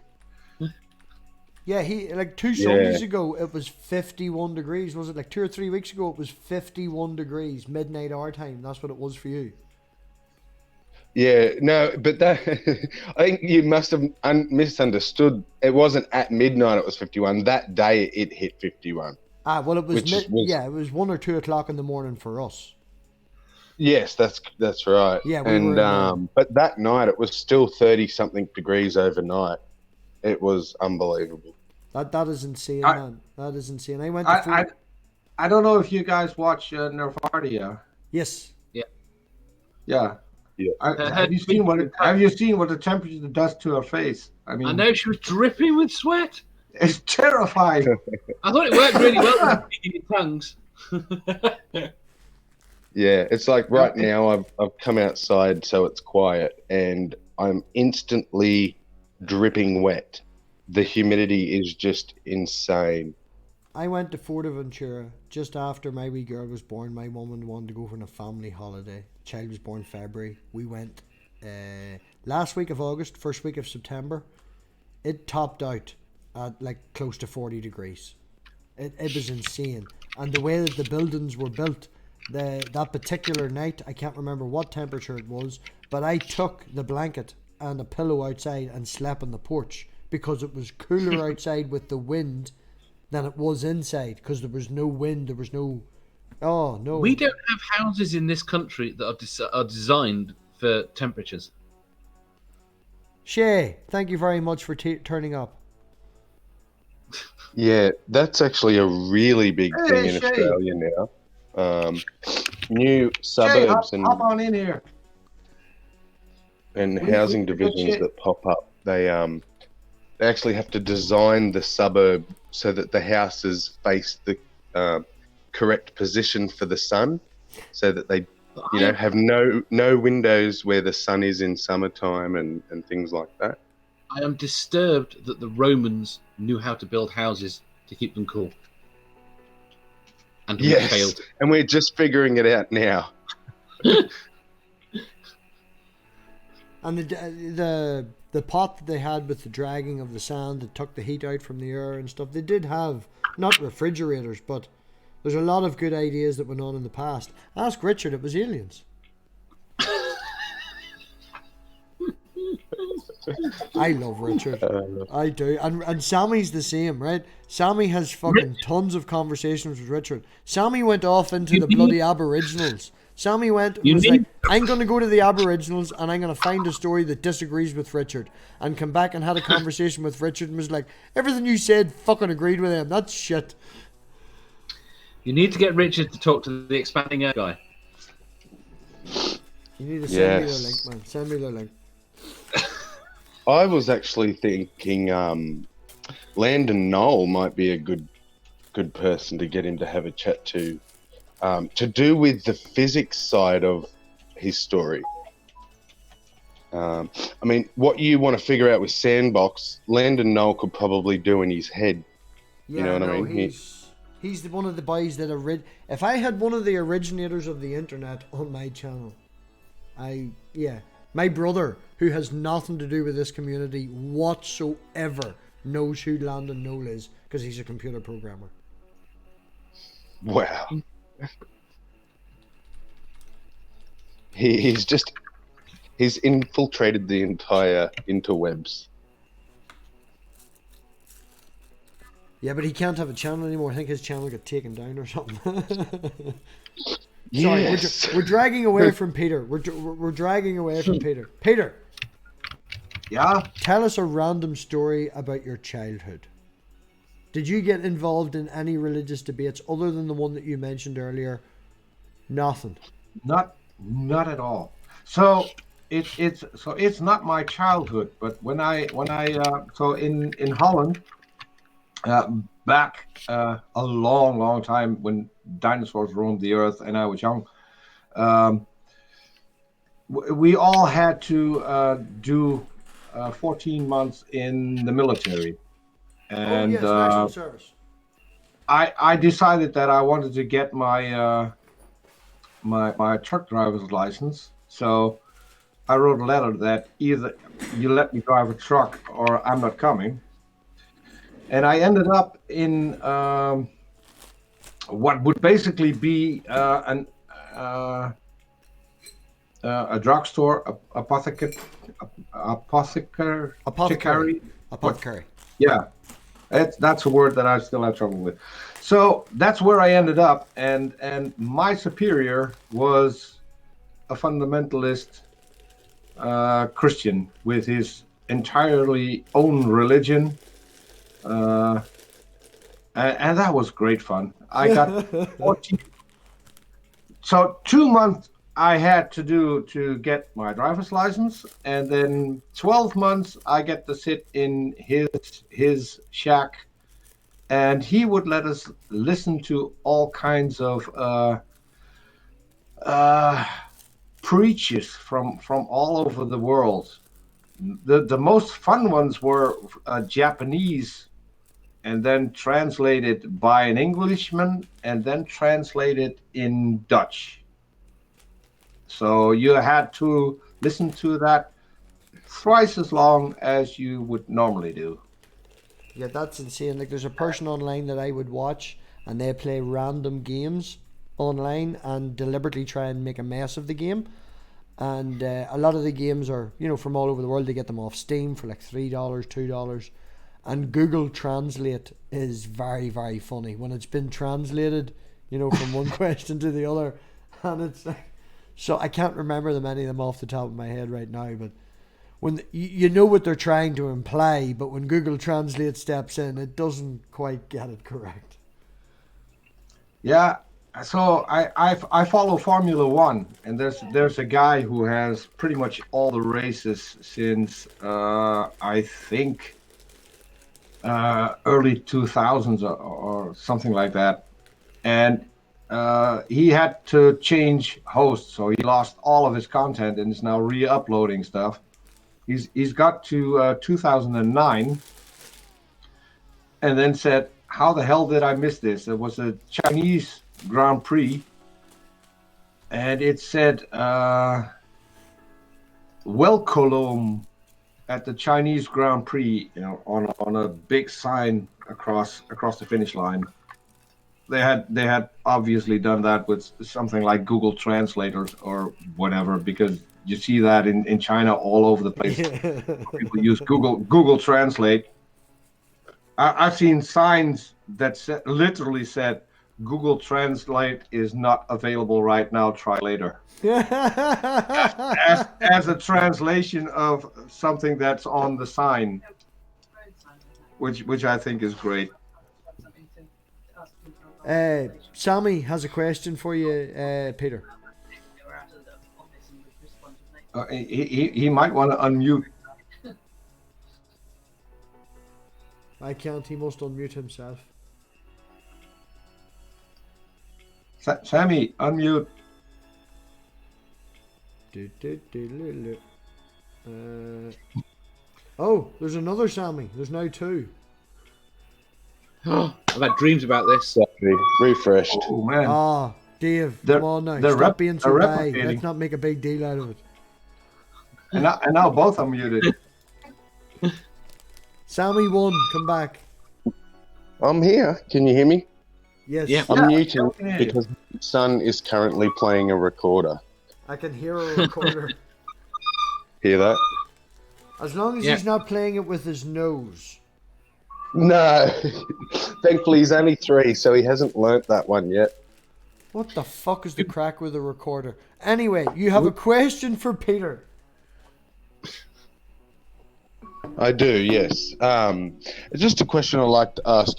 Yeah, like 2 Sundays ago it was 51 degrees. Was it like 2 or 3 weeks ago? It was 51 degrees midnight our time. That's what it was for you. Yeah, no, but that I think you must have misunderstood. It wasn't at midnight. It was 51. That day it hit 51. Well, it was it was 1 or 2 o'clock in the morning for us. Yes, that's right. Yeah, but that night it was still 30-something degrees overnight. It was unbelievable. That is insane, man. That is insane. I don't know if you guys watch Nirvana. Yes. Yeah. Yeah. Have you seen what the temperature does to her face? I mean, I know she was dripping with sweat. It's terrifying. I thought it worked really well with speaking in tongues. Yeah, it's like right now I've come outside so it's quiet and I'm instantly dripping wet. The humidity is just insane. I went to Fuerteventura just after my wee girl was born. My mum wanted to go for a family holiday. The child was born February. We went last week of August, first week of September. It topped out at like close to 40 degrees. It was insane. And the way that the buildings were built, that particular night, I can't remember what temperature it was, but I took the blanket and a pillow outside and slept on the porch because it was cooler outside with the wind than it was inside, because there was no wind, there was no... Oh, no. We don't have houses in this country that are designed for temperatures. Shay, thank you very much for turning up. Yeah, that's actually a really big thing in Shay. Australia now. New suburbs Shay, hop on in here. and housing divisions that pop up. They actually have to design the suburb so that the houses face the correct position for the sun, so that they, have no windows where the sun is in summertime and things like that. I am disturbed that the Romans knew how to build houses to keep them cool. And we failed. And we're just figuring it out now. And the pot that they had with the dragging of the sand that took the heat out from the air and stuff, they did have, not refrigerators, but there's a lot of good ideas that went on in the past. Ask Richard, it was aliens. I love Richard. I do. And Sammy's the same, right? Sammy has fucking tons of conversations with Richard. Sammy went off into the bloody Aboriginals. Sammy was like, I'm going to go to the Aboriginals and I'm going to find a story that disagrees with Richard. And come back and had a conversation with Richard and was like, everything you said, fucking agreed with him. That's shit. You need to get Richard to talk to the Expanding Earth guy. You need to send me the link, man. Send me the link. I was actually thinking Landon Knoll might be a good person to get him to have a chat to do with the physics side of his story. I mean, what you want to figure out with Sandbox, Landon Knoll could probably do in his head. Yeah, you know what I mean? He's one of the boys that if I had one of the originators of the internet on my channel, my brother, who has nothing to do with this community whatsoever, knows who Landon Knoll is because he's a computer programmer. Wow. He's infiltrated the entire interwebs. Yeah, but he can't have a channel anymore. I think his channel got taken down or something. Yes. Sorry, we're dragging away from Peter. We're dragging away from Peter. Peter. Yeah? Tell us a random story about your childhood. Did you get involved in any religious debates other than the one that you mentioned earlier? Nothing. Not at all. So it's not my childhood, but when I in Holland, back a long time when dinosaurs roamed the earth and I was young, we all had to do 14 months in the military. And national service. I decided that I wanted to get my my truck driver's license. So I wrote a letter that either you let me drive a truck or I'm not coming. And I ended up in what would basically be a drugstore, apothecary. Yeah, that's a word that I still have trouble with. So that's where I ended up, and my superior was a fundamentalist Christian with his entirely own religion. And that was great fun. I got 14. So 2 months I had to do to get my driver's license, and then 12 months I get to sit in his shack, and he would let us listen to all kinds of preachers from all over the world. The most fun ones were Japanese, and then translated by an Englishman, and then translated in Dutch. So you had to listen to that twice as long as you would normally do. Yeah, that's insane. Like, there's a person online that I would watch, and they play random games online and deliberately try and make a mess of the game. And a lot of the games are, from all over the world. They get them off Steam for like $3, $2. And Google Translate is very, very funny when it's been translated, from one question to the other. And it's like, so I can't remember many of them off the top of my head right now, but when you know what they're trying to imply, but when Google Translate steps in, it doesn't quite get it correct. Yeah, so I follow Formula One, and there's a guy who has pretty much all the races since I think early 2000s or something like that, and he had to change hosts, so he lost all of his content and is now re-uploading stuff. He's got to 2009, and then said, "How the hell did I miss this?" It was a Chinese Grand Prix, and it said "Welcome" at the Chinese Grand Prix, on a big sign across the finish line. They had obviously done that with something like Google Translate or whatever, because you see that in China all over the place. People use Google Translate. I've seen signs that literally said, "Google Translate is not available right now. Try later." as a translation of something that's on the sign, which I think is great. Sammy has a question for you, Peter. He might want to unmute. I can't. He must unmute himself. Sammy, unmute. Oh, there's another Sammy. There's now two. I've had dreams about this. Refreshed. Oh man. Dave, come on now. Stop being so vague. Let's not make a big deal out of it. And now both are muted. Sammy 1, come back. I'm here. Can you hear me? Yes. Yeah. I'm muted because my son is currently playing a recorder. I can hear a recorder. Hear that? As long as he's not playing it with his nose. No. Thankfully, he's only 3, so he hasn't learnt that one yet. What the fuck is the crack with a recorder? Anyway, you have a question for Peter. I do, yes. It's just a question I'd like to ask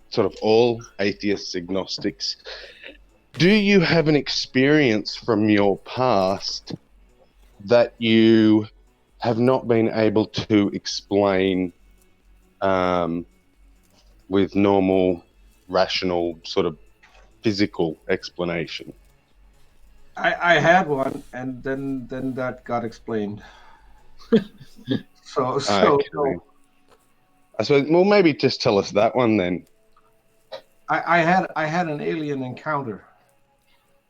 sort of all atheists, agnostics. Do you have an experience from your past that you have not been able to explain with normal, rational, sort of physical explanation? I had one, and then that got explained. So Okay. I suppose, well, maybe just tell us that one then. I had an alien encounter.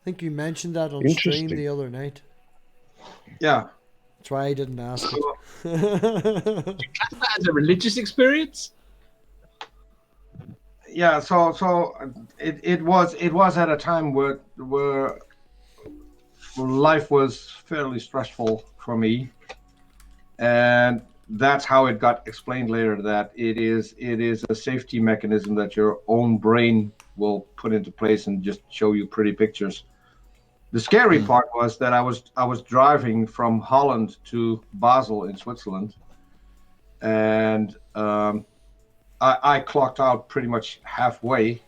I think you mentioned that on stream the other night. Yeah. That's why I didn't ask it. Do you class that as a religious experience? Yeah, so it was at a time where life was fairly stressful for me, and that's how it got explained later, that it is a safety mechanism that your own brain will put into place and just show you pretty pictures. The scary part was that I was driving from Holland to Basel in Switzerland, and I clocked out pretty much halfway,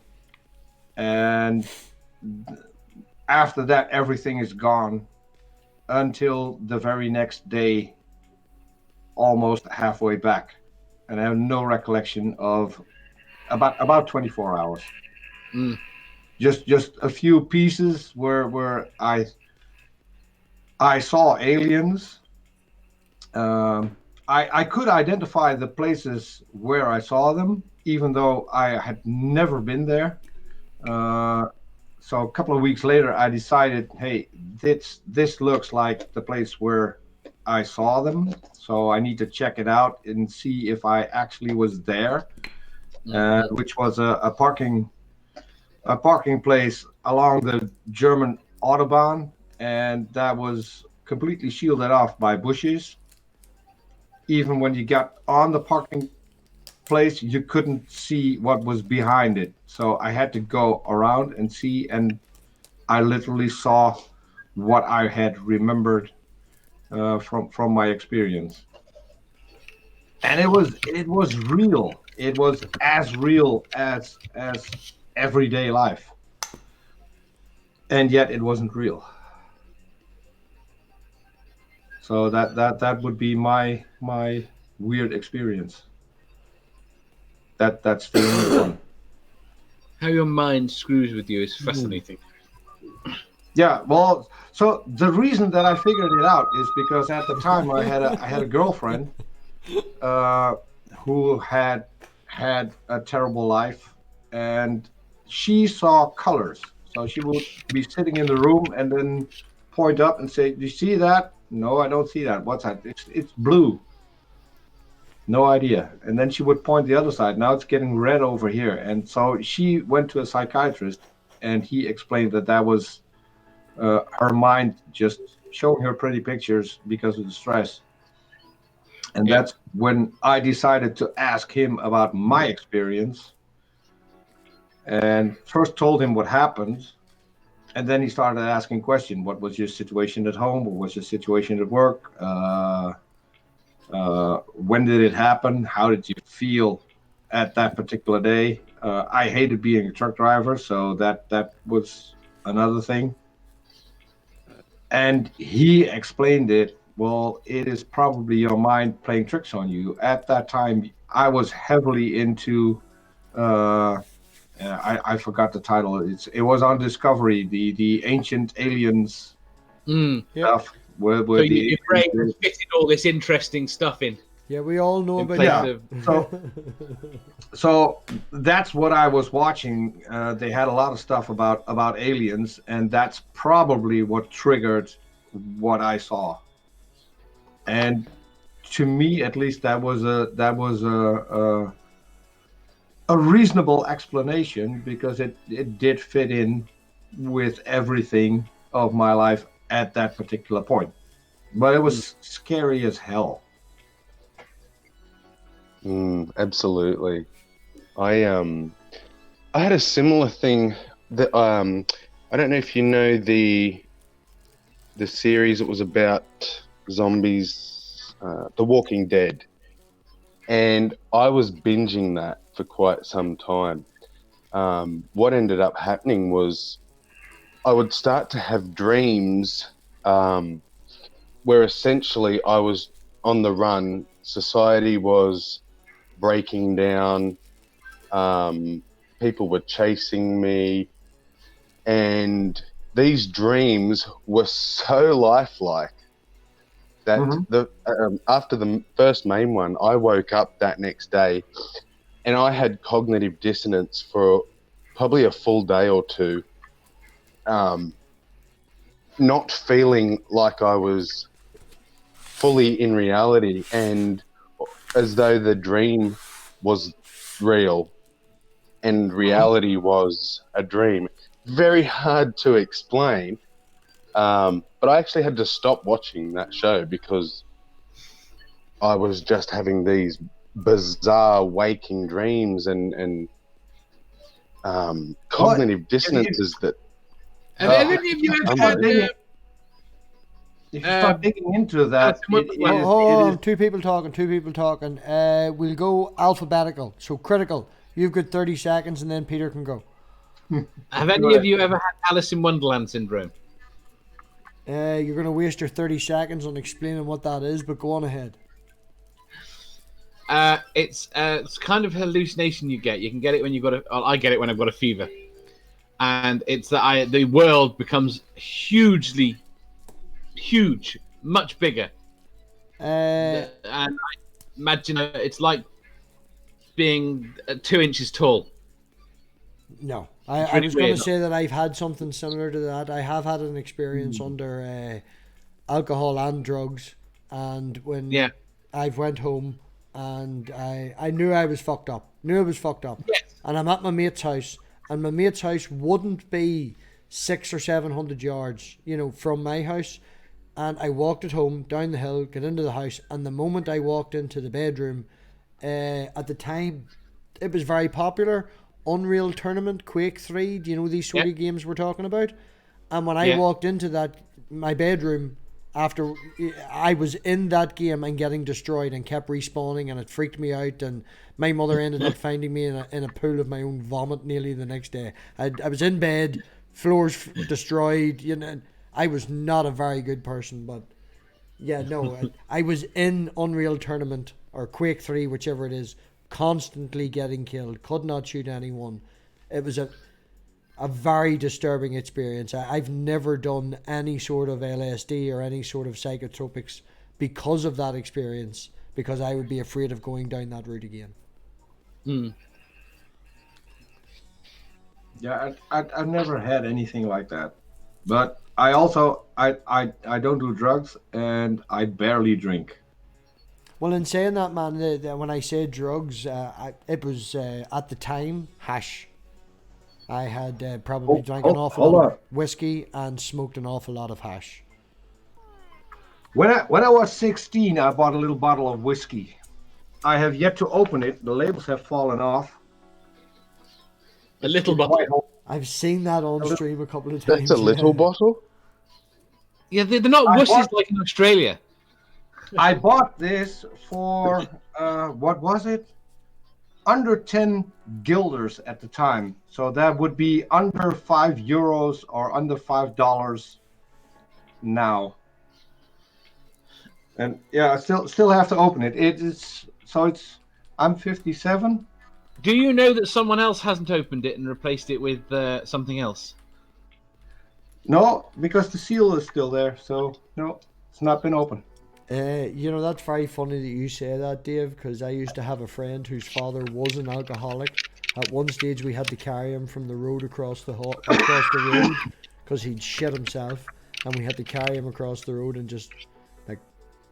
and after that everything is gone until the very next day, almost halfway back, and I have no recollection of about 24 hours. Just a few pieces where I saw aliens. I could identify the places where I saw them, even though I had never been there. So a couple of weeks later, I decided, hey, this looks like the place where I saw them. So I need to check it out and see if I actually was there, which was a parking place along the German Autobahn, and that was completely shielded off by bushes. Even when you got on the parking place, you couldn't see what was behind it. So I had to go around and see, and I literally saw what I had remembered from my experience, and it was real. It was as real as everyday life, and yet it wasn't real. So that would be my weird experience. That's the only one. How your mind screws with you is fascinating. Yeah, well, so the reason that I figured it out is because at the time I had a girlfriend who had a terrible life, and she saw colors. So she would be sitting in the room and then point up and say, "Do you see that? No, I don't see that. What's that? It's blue. No idea." And then she would point the other side. Now it's getting red over here. And so she went to a psychiatrist, and he explained that was her mind just showing her pretty pictures because of the stress. And that's when I decided to ask him about my experience, and first told him what happened. And then he started asking questions. What was your situation at home? What was your situation at work? When did it happen? How did you feel at that particular day? I hated being a truck driver, so that was another thing. And he explained it. Well, it is probably your mind playing tricks on you. At that time, I was heavily into. I forgot the title. It was on Discovery, the ancient aliens stuff. Where so your brain was fitting all this interesting stuff in. Yeah, we all know about that. So that's what I was watching. They had a lot of stuff about aliens, and that's probably what triggered what I saw. And to me, at least, that was a reasonable explanation, because it did fit in with everything of my life at that particular point. But it was scary as hell. Absolutely. I had a similar thing that I don't know if you know the series. It was about zombies, The Walking Dead, and I was binging that for quite some time. What ended up happening was I would start to have dreams where essentially I was on the run. Society was breaking down. People were chasing me, and these dreams were so lifelike that after the first main one, I woke up that next day and I had cognitive dissonance for probably a full day or two, not feeling like I was fully in reality, and as though the dream was real and reality was a dream. Very hard to explain, but I actually had to stop watching that show because I was just having these bizarre waking dreams and cognitive dissonances that. Have any of you ever had? If you start digging into that, two people talking. We'll go alphabetical. So critical. You've got 30 seconds, and then Peter can go. Have any of you ever had Alice in Wonderland syndrome? You're going to waste your 30 seconds on explaining what that is, but go on ahead. It's kind of hallucination you get. You can get it when you've got I get it when I've got a fever, and it's that the world becomes huge, much bigger. And I imagine it's like being 2 inches tall. No, I was going to say that I've had something similar to that. I have had an experience under alcohol and drugs, and when I've went home and I knew I was fucked up. Yes. And I'm at my mate's house, and my mate's house wouldn't be 600 or 700 yards, from my house. And I walked at home, down the hill, got into the house, and the moment I walked into the bedroom, at the time, it was very popular, Unreal Tournament, Quake 3, do you know these sort of games we're talking about? And when I walked into my bedroom after I was in that game and getting destroyed and kept respawning, and it freaked me out, and my mother ended up finding me in a pool of my own vomit nearly the next day. I was in bed, floors destroyed, you know. I was not a very good person, but yeah, no, I was in Unreal Tournament or Quake 3, whichever it is, constantly getting killed, could not shoot anyone. It was a very disturbing experience. I've never done any sort of LSD or any sort of psychotropics because of that experience, because I would be afraid of going down that route again. Yeah, I've never had anything like that. But I also, I don't do drugs, and I barely drink. Well, in saying that, man, when I say drugs, it was at the time hash. I had probably drank an awful lot of whiskey and smoked an awful lot of hash. When I was 16, I bought a little bottle of whiskey. I have yet to open it. The labels have fallen off. A little bottle. I've seen that on stream a couple of times. That's a little bottle? Yeah, they're not wusses like in Australia. I bought this for, what was it? Under 10 guilders at the time. So that would be under €5 or under $5 now. And yeah, I still have to open it. I'm 57. Do you know that someone else hasn't opened it and replaced it with something else? No, because the seal is still there. So no, it's not been opened. You know, that's very funny that you say that, Dave, because I used to have a friend whose father was an alcoholic. At one stage, we had to carry him from the road across the road because he'd shit himself, and we had to carry him across the road and just like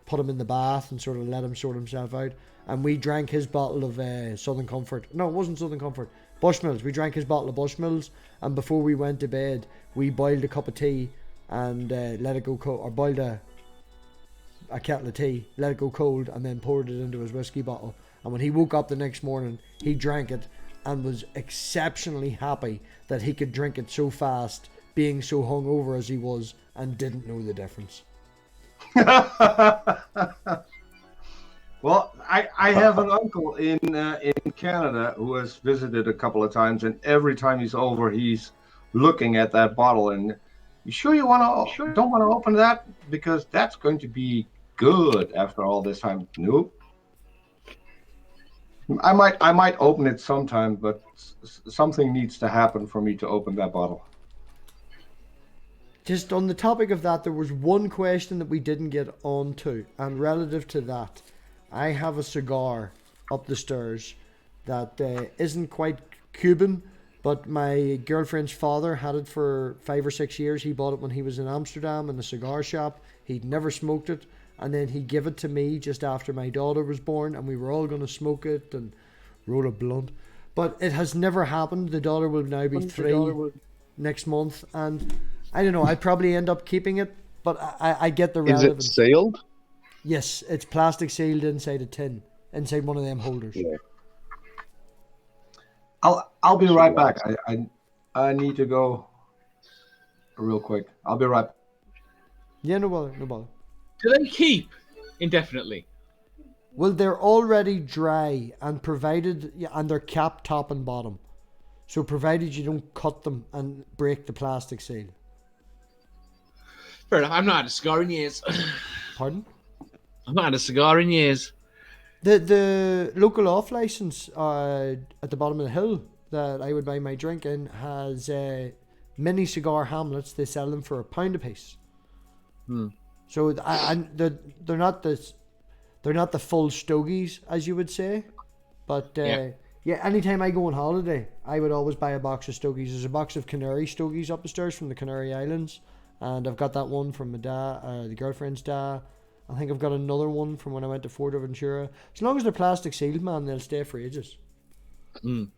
put him in the bath and sort of let him sort himself out. And we drank his bottle of Southern Comfort. No, it wasn't Southern Comfort. Bushmills. We drank his bottle of Bushmills, and before we went to bed, we boiled a cup of tea and let it go cold, or boiled a kettle of tea, let it go cold, and then poured it into his whiskey bottle. And when he woke up the next morning, he drank it and was exceptionally happy that he could drink it so fast, being so hungover as he was, and didn't know the difference. Well, I have an uncle in Canada who has visited a couple of times, and every time he's over, he's looking at that bottle. And you sure don't want to open that, because that's going to be good after all this time? Nope. I might open it sometime, but something needs to happen for me to open that bottle. Just on the topic of that, there was one question that we didn't get on to, and relative to that, I have a cigar up the stairs that isn't quite Cuban, but my girlfriend's father had it for 5 or 6 years. He bought it when he was in Amsterdam in a cigar shop. He'd never smoked it, and then he gave it to me just after my daughter was born, and we were all going to smoke it and roll a blunt. But it has never happened. The daughter will now be 3 next month, and I don't know, I'd probably end up keeping it, but I get the relevance. Is it sealed? Yes, it's plastic sealed inside a tin, inside one of them holders. Yeah. I'll be right back. I need to go real quick. I'll be right back. Yeah, no bother. Do they keep indefinitely? Well, they're already dry and they're capped top and bottom. So provided you don't cut them and break the plastic seal. Fair enough. I've not had a cigar in years. Pardon? I've not had a cigar in years. The local off license at the bottom of the hill that I would buy my drink in has mini cigar hamlets. They sell them for £1 a piece. So they're not the full stogies, as you would say, but yeah. Anytime I go on holiday, I would always buy a box of stogies. There's a box of Canary stogies up the stairs from the Canary Islands, and I've got that one from my dad, the girlfriend's dad. I think I've got another one from when I went to Fuerteventura. As long as they're plastic sealed, man, they'll stay for ages. And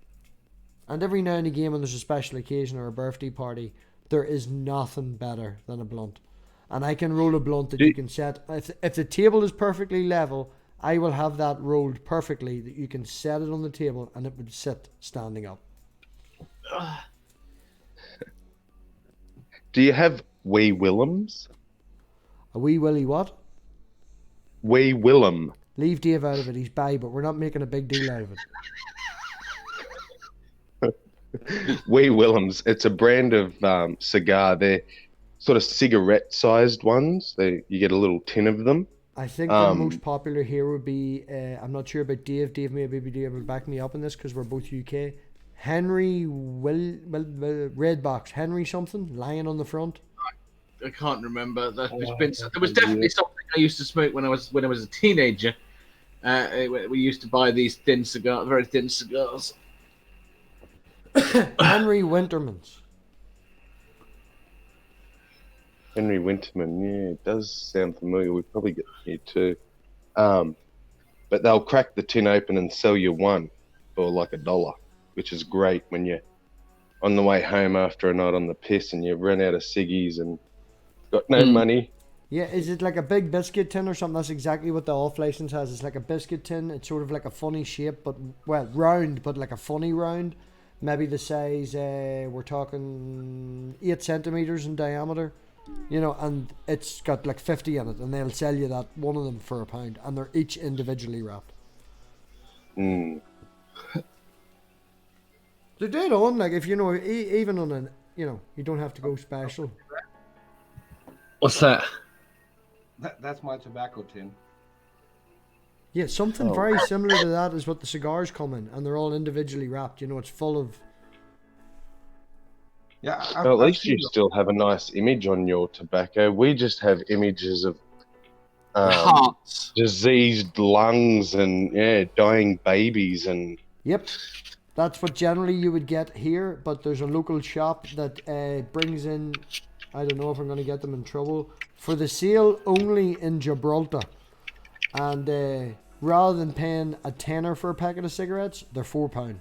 every now and again, when there's a special occasion or a birthday party, there is nothing better than a blunt. And I can roll a blunt that you can set. If the table is perfectly level, I will have that rolled perfectly that you can set it on the table and it would sit standing up. Do you have Wee Willems? A wee Willie what? Wee Willem. Leave Dave out of it. He's bi, but we're not making a big deal out of it. Wee Willems. It's a brand of cigar. They're sort of cigarette-sized ones. You get a little tin of them. I think the most popular here would be, I'm not sure about Dave. Dave maybe be able to back me up on this because we're both UK. Henry Red Box. Henry something? Lion on the front. I can't remember. There was definitely something I used to smoke when I was a teenager. We used to buy these very thin cigars. Henry Winterman's. Henry Winterman, yeah, it does sound familiar. We probably get them here too. But they'll crack the tin open and sell you one for like $1, which is great when you're on the way home after a night on the piss and you run out of ciggies and got no money. Yeah, is it like a big biscuit tin or something? That's exactly what the off license has. It's like a biscuit tin. It's sort of like a funny shape, but round, but like a funny round. Maybe the size, we're talking 8 centimeters in diameter. You know, and it's got like 50 in it, and they'll sell you that one of them for £1, and they're each individually wrapped. Mm. They're dead on, like if you know, even on an, you know, you don't have to go special. What's that? That's my tobacco tin. Yeah, something very similar to that is what the cigars come in, and they're all individually wrapped. You know, it's full of. Yeah, Well, at least you still have a nice image on your tobacco. We just have images of Hearts. diseased lungs and dying babies and. Yep, that's what generally you would get here. But there's a local shop that brings in. I don't know if I'm going to get them in trouble for the sale only in Gibraltar, and rather than paying a tenner for a packet of cigarettes, they're £4.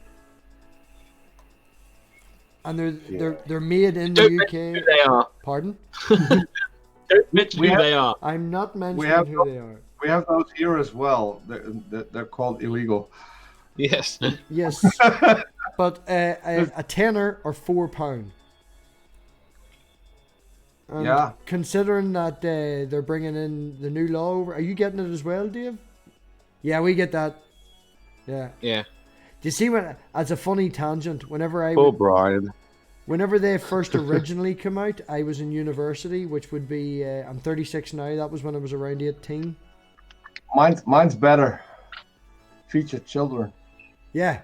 And they're made in the UK. Who they are. Pardon? Don't mention who they are. I'm not mentioning who they are. We have those here as well. They're called illegal. Yes. Yes, but a tenner or £4. Yeah. Considering that they're bringing in the new law over, are you getting it as well, Dave? Yeah, we get that. Yeah. Yeah. Do you see when, as a funny tangent, Brian. whenever they first originally came out, I was in university, which would be, I'm 36 now, that was when I was around 18. Mine's better. Feature children. Yeah.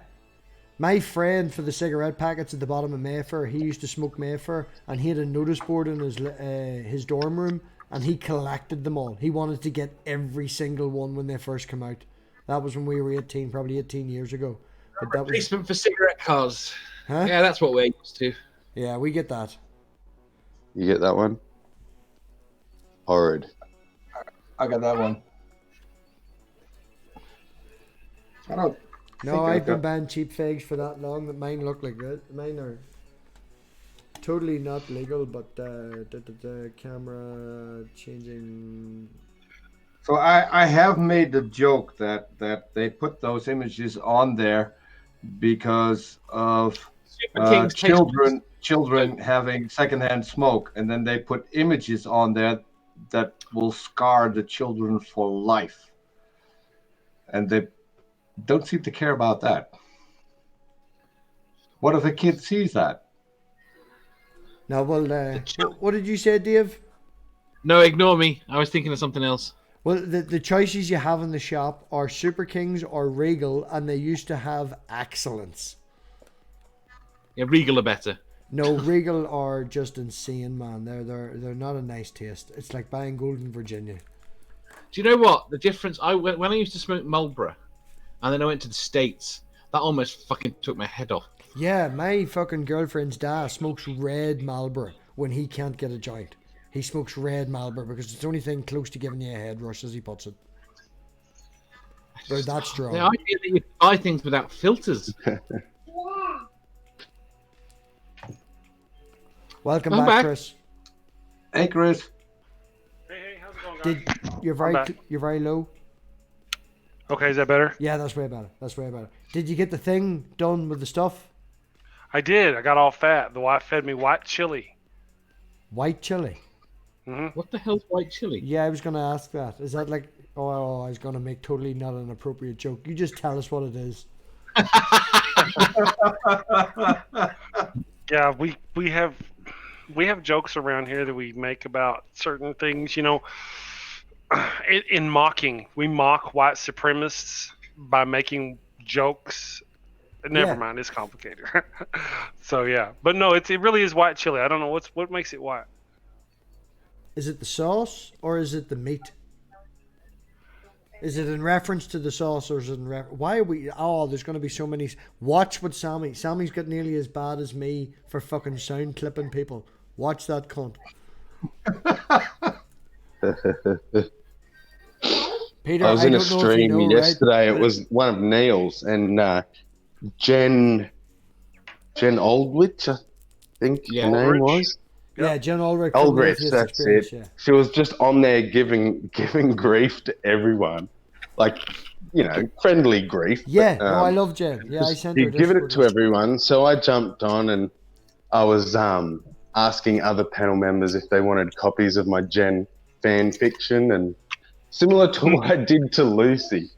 My friend for the cigarette packets at the bottom of Mayfair, he used to smoke Mayfair, and he had a notice board in his dorm room, and he collected them all. He wanted to get every single one when they first came out. That was when we were 18, probably 18 years ago. But that was, Replacement for cigarette cars. huh? Yeah, that's what we're used to. Yeah, we get that. You get that one? Horrid. I got that one. I don't. No, I've been buying cheap figs for that long that mine look like that. Mine are totally not legal, but the camera changing. So I have made the joke that they put those images on there because of children having secondhand smoke, and then they put images on there that will scar the children for life, and they don't seem to care about that. What if a kid sees that? No, well, what did you say, Dave? No, ignore me. I was thinking of something else. Well, the choices you have in the shop are Super Kings or Regal, and they used to have Excellence. Yeah, Regal are better. No, Regal are just insane, man. They're not a nice taste. It's like buying Golden Virginia. Do you know what the difference? When I used to smoke Marlboro, and then I went to the States, that almost fucking took my head off. Yeah, my fucking girlfriend's dad smokes red Marlboro when he can't get a joint. He smokes red Marlboro because it's the only thing close to giving you a head rush, as he puts it. They're that strong. The idea that you buy things without filters. Welcome I'm back, back. Chris. Hey, Chris. Hey, how's it going, guys? You're very low. Okay, is that better? Yeah, that's way better. Did you get the thing done with the stuff? I did. I got all fat. The wife fed me white chili. White chili. What the hell's white chili? Yeah, I was going to ask that. Is that like, oh, I was going to make totally not an appropriate joke. You just tell us what it is. Yeah, we have jokes around here that we make about certain things. In mocking, we mock white supremacists by making jokes. Never mind, it's complicated. So yeah, but no, it really is white chili. I don't know what makes it white. Is it the sauce or is it the meat? Is it in reference to the sauce or is it in why are we? Oh, there's going to be so many. Watch what Sammy's got nearly as bad as me for fucking sound clipping people. Watch that cunt. Peter, I was in a don't know if you stream know, yesterday. right? It was one of Neil's and Jen Aldrich, I think her name was. Yeah, Jen Aldrich. Aldrich, that's it. Yeah. She was just on there giving grief to everyone, like friendly grief. Yeah, but, no, I love Jen. Yeah, I sent her. You'd given it to everyone, so I jumped on and I was asking other panel members if they wanted copies of my Jen fan fiction, and similar to what I did to Lucy.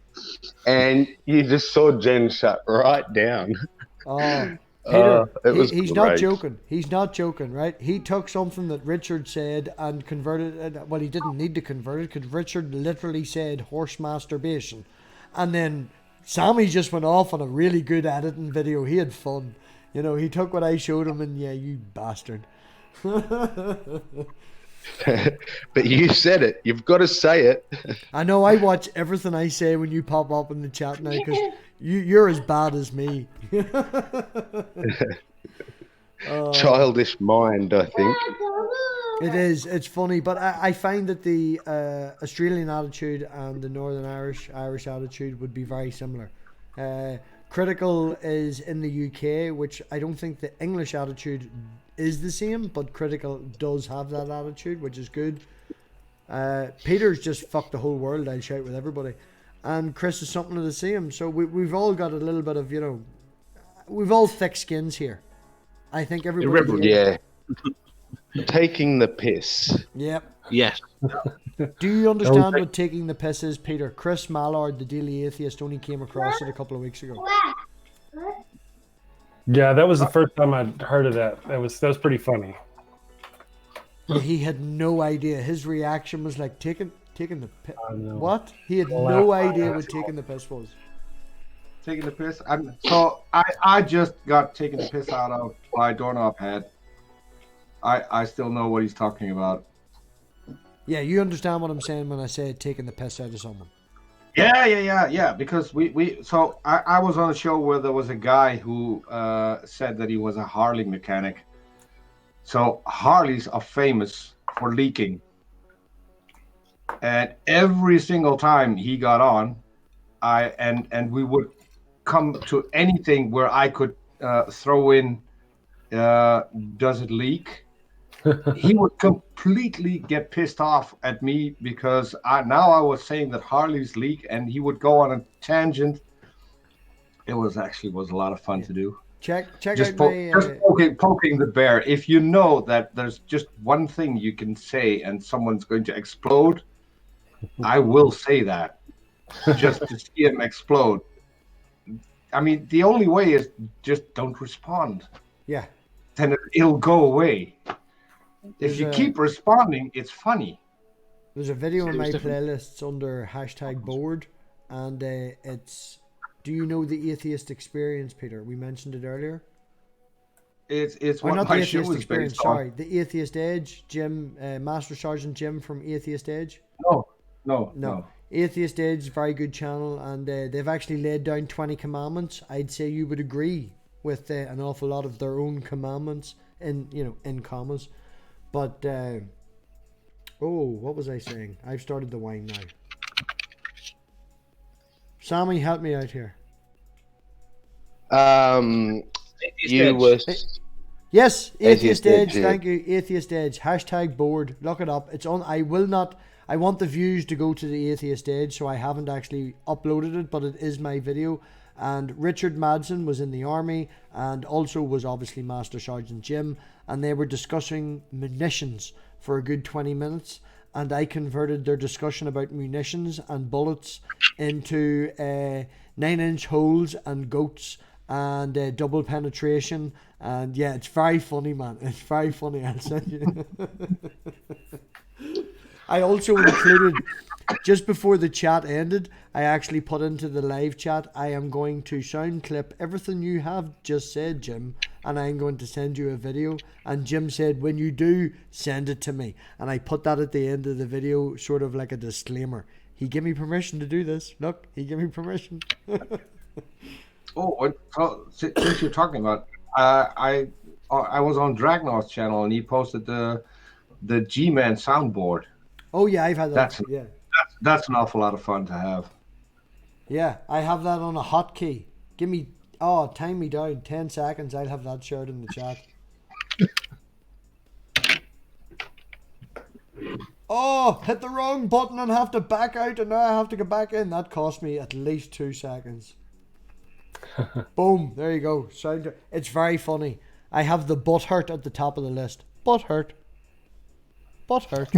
And you just saw Jen shut right down. Oh, Peter, he's great. not joking. He's not joking, right? He took something that Richard said and converted it. Well, he didn't need to convert it because Richard literally said horse masturbation. And then Sammy just went off on a really good editing video. He had fun. He took what I showed him and yeah, you bastard. But you said it. You've got to say it. I know. I watch everything I say when you pop up in the chat now because you're as bad as me. Childish mind, I think. It is. It's funny, but I find that the Australian attitude and the Northern Irish attitude would be very similar. Critical is in the UK, which I don't think the English attitude is the same, but Critical does have that attitude, which is good. Peter's just fucked the whole world, I'll shout with everybody. And Chris is something of the same. So we've all got a little bit of, we've all thick skins here. I think everybody... Yeah. Taking the piss. Yep. Yes. Do you understand what taking the piss is, Peter? Chris Mallard, the Daily Atheist, only came across it a couple of weeks ago. Yeah, that was the first time I'd heard of that. That was pretty funny. Yeah, he had no idea. His reaction was like taking the piss. What? He had Well, no idea what taking the piss was. Taking the piss? I just got taken the piss out of by Doorknob Head. I still know what he's talking about. Yeah, you understand what I'm saying when I say taking the piss out of someone. Yeah. Because I was on a show where there was a guy who said that he was a Harley mechanic. So Harleys are famous for leaking. And every single time he got on, and we would come to anything where I could throw in, does it leak? He would completely get pissed off at me because I was saying that Harleys leak, and he would go on a tangent. It was a lot of fun to do. Check Just out poking the bear. If you know that there's just one thing you can say and someone's going to explode, I will say that just to see him explode. I mean, the only way is just don't respond. Yeah. Then it'll go away. If you keep responding, it's funny. There's a video in my playlists under #bored, and it's do you know the atheist experience, Peter? We mentioned it earlier. It's or what not my the show atheist is experience. based on. Sorry, the Atheist Edge, Jim, Master Sergeant Jim from Atheist Edge. No. Atheist Edge, very good channel, and they've actually laid down 20 commandments. I'd say you would agree with an awful lot of their own commandments in commas. But what was I saying? I've started the wine now. Sammy, help me out here. Yes, Atheist Edge. Yeah. Thank you, Atheist Edge. #bored. Look it up. It's on. I want the views to go to the Atheist Edge, so I haven't actually uploaded it, but it is my video. And Richard Madsen was in the army, and also was obviously Master Sergeant Jim, and they were discussing munitions for a good 20 minutes, and I converted their discussion about munitions and bullets into 9-inch holes and goats and double penetration. And yeah, it's very funny, man. It's very funny. I'll send you. I also included, just before the chat ended, I actually put into the live chat, I am going to sound clip everything you have just said, Jim, and I'm going to send you a video. And Jim said, when you do, send it to me. And I put that at the end of the video, sort of like a disclaimer. He gave me permission to do this. Look, he gave me permission. Oh, so, since you're talking about, I was on Dragnar's channel and he posted the G-Man soundboard. Oh yeah, I've had that. That's an awful lot of fun to have. Yeah, I have that on a hotkey. Give me, time me down 10 seconds. I'll have that shared in the chat. Oh, hit the wrong button and have to back out, and now I have to get back in. That cost me at least 2 seconds. Boom, there you go. It's very funny. I have the butt hurt at the top of the list. Butt hurt. Butt hurt.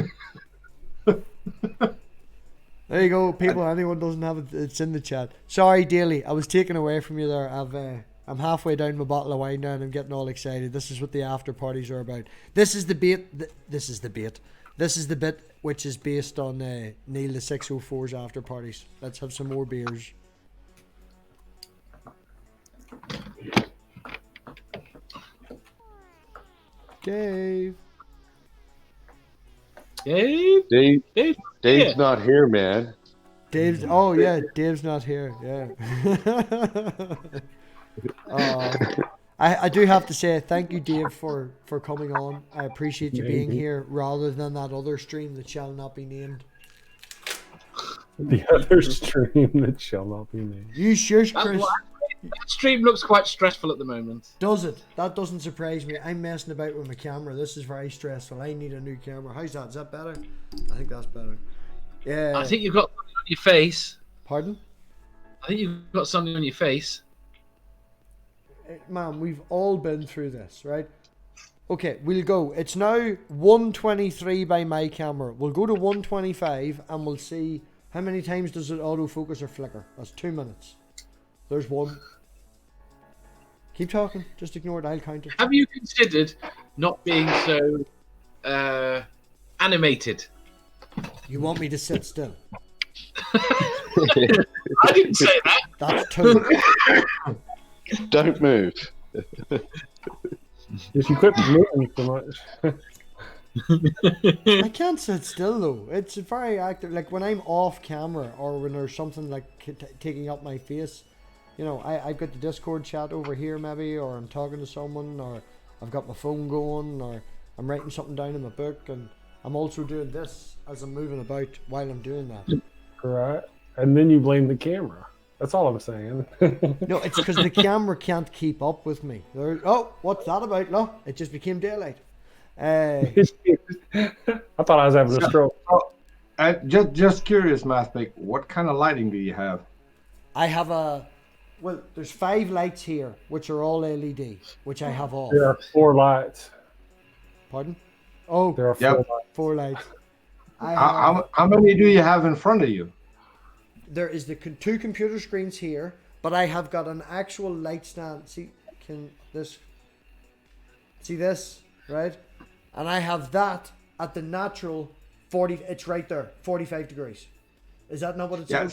There you go, people. Anyone doesn't have it, it's in the chat. Sorry, Daly, I was taken away from you there. I'm halfway down my bottle of wine now and I'm getting all excited. This is what the after parties are about. This is the bait. This is the bait. This is the bit which is based on Neil the 604's after parties. Let's have some more beers. Dave. Dave's not here, man. Dave's not here. Yeah. I do have to say thank you, Dave, for coming on. I appreciate you being here rather than that other stream that shall not be named. The other stream that shall not be named. You shush, Chris. That stream looks quite stressful at the moment. Does it? That doesn't surprise me. I'm messing about with my camera. This is very stressful. I need a new camera. How's that? Is that better? I think that's better. Yeah. I think you've got something on your face. Pardon? I think you've got something on your face. Man, we've all been through this, right? Okay, we'll go. It's now 123 by my camera. We'll go to 125 and we'll see how many times does it autofocus or flicker. That's 2 minutes. There's one. Keep talking. Just ignore it. I'll count it. Have you considered not being so animated? You want me to sit still? I didn't say that. That's 2. Don't move. If you quit moving so much. I can't sit still though. It's very active. Like when I'm off camera or when there's something like taking up my face. You know, I've got the Discord chat over here maybe, or I'm talking to someone, or I've got my phone going, or I'm writing something down in my book, and I'm also doing this as I'm moving about while I'm doing that. Right. And then you blame the camera. That's all I'm saying. No, it's because the camera can't keep up with me. Oh, what's that about? No, it just became daylight. I thought I was having a stroke. Just curious, MathPig, what kind of lighting do you have? I have there's 5 lights here, which are all LED, which I have off. There are 4 lights. Pardon? Oh, there are 4 lights. 4 lights. How many do you have in front of you? There is the 2 computer screens here, but I have got an actual light stand. See this, right? And I have that at the natural 40. It's right there, 45 degrees. Is that not what it's? Yeah.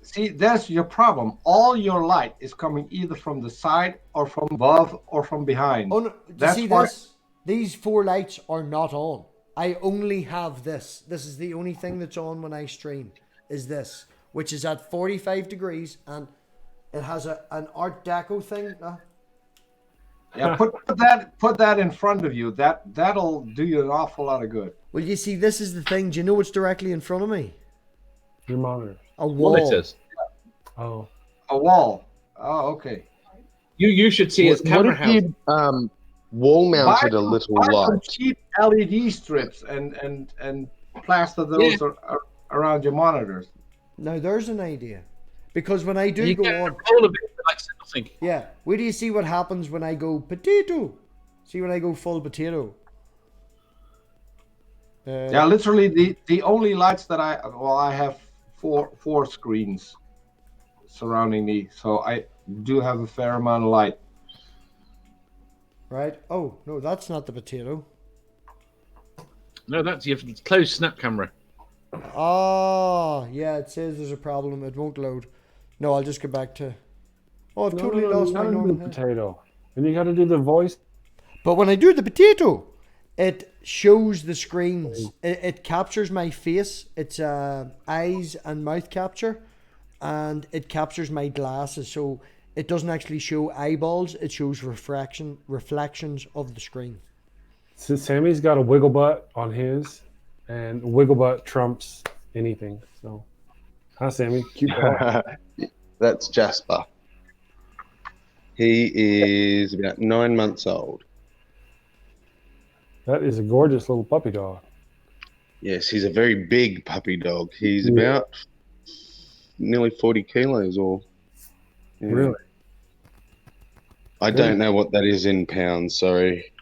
See, that's your problem. All your light is coming either from the side or from above or from behind. Oh no! This? These 4 lights are not on. I only have this. This is the only thing that's on when I stream. Is this, which is at 45 degrees, and it has an Art Deco thing. Yeah, put that in front of you. That'll do you an awful lot of good. Well, you see, this is the thing. Do you know what's directly in front of me? Your monitor. A wall. Monitors. Oh. A wall. Oh, okay. You should see his camera What if you wall mounted a little light? Some cheap LED strips and plaster those around your monitors. Now there's an idea, because when I do you go get on, all of it like nothing. yeah. Where do you see what happens when I go potato? See when I go full potato. Yeah, literally the only lights that I have four screens surrounding me, so I do have a fair amount of light. Right. Oh no, that's not the potato. No, that's your closed snap camera. Oh yeah, it says there's a problem. It won't load. No, I'll just go back to. Oh, I've totally lost my normal head. Potato. And you got to do the voice. But when I do the potato, it shows the screens. It captures my face. It's eyes and mouth capture, and it captures my glasses. So it doesn't actually show eyeballs. It shows reflections of the screen. So Sammy's got a wiggle butt on his, and wiggle butt trumps anything. So, hi Sammy, cute dog. That's Jasper. He is about 9 months old. That is a gorgeous little puppy dog. Yes, he's a very big puppy dog. He's about nearly 40 kilos or... Yeah. Really? I don't know what that is in pounds, sorry.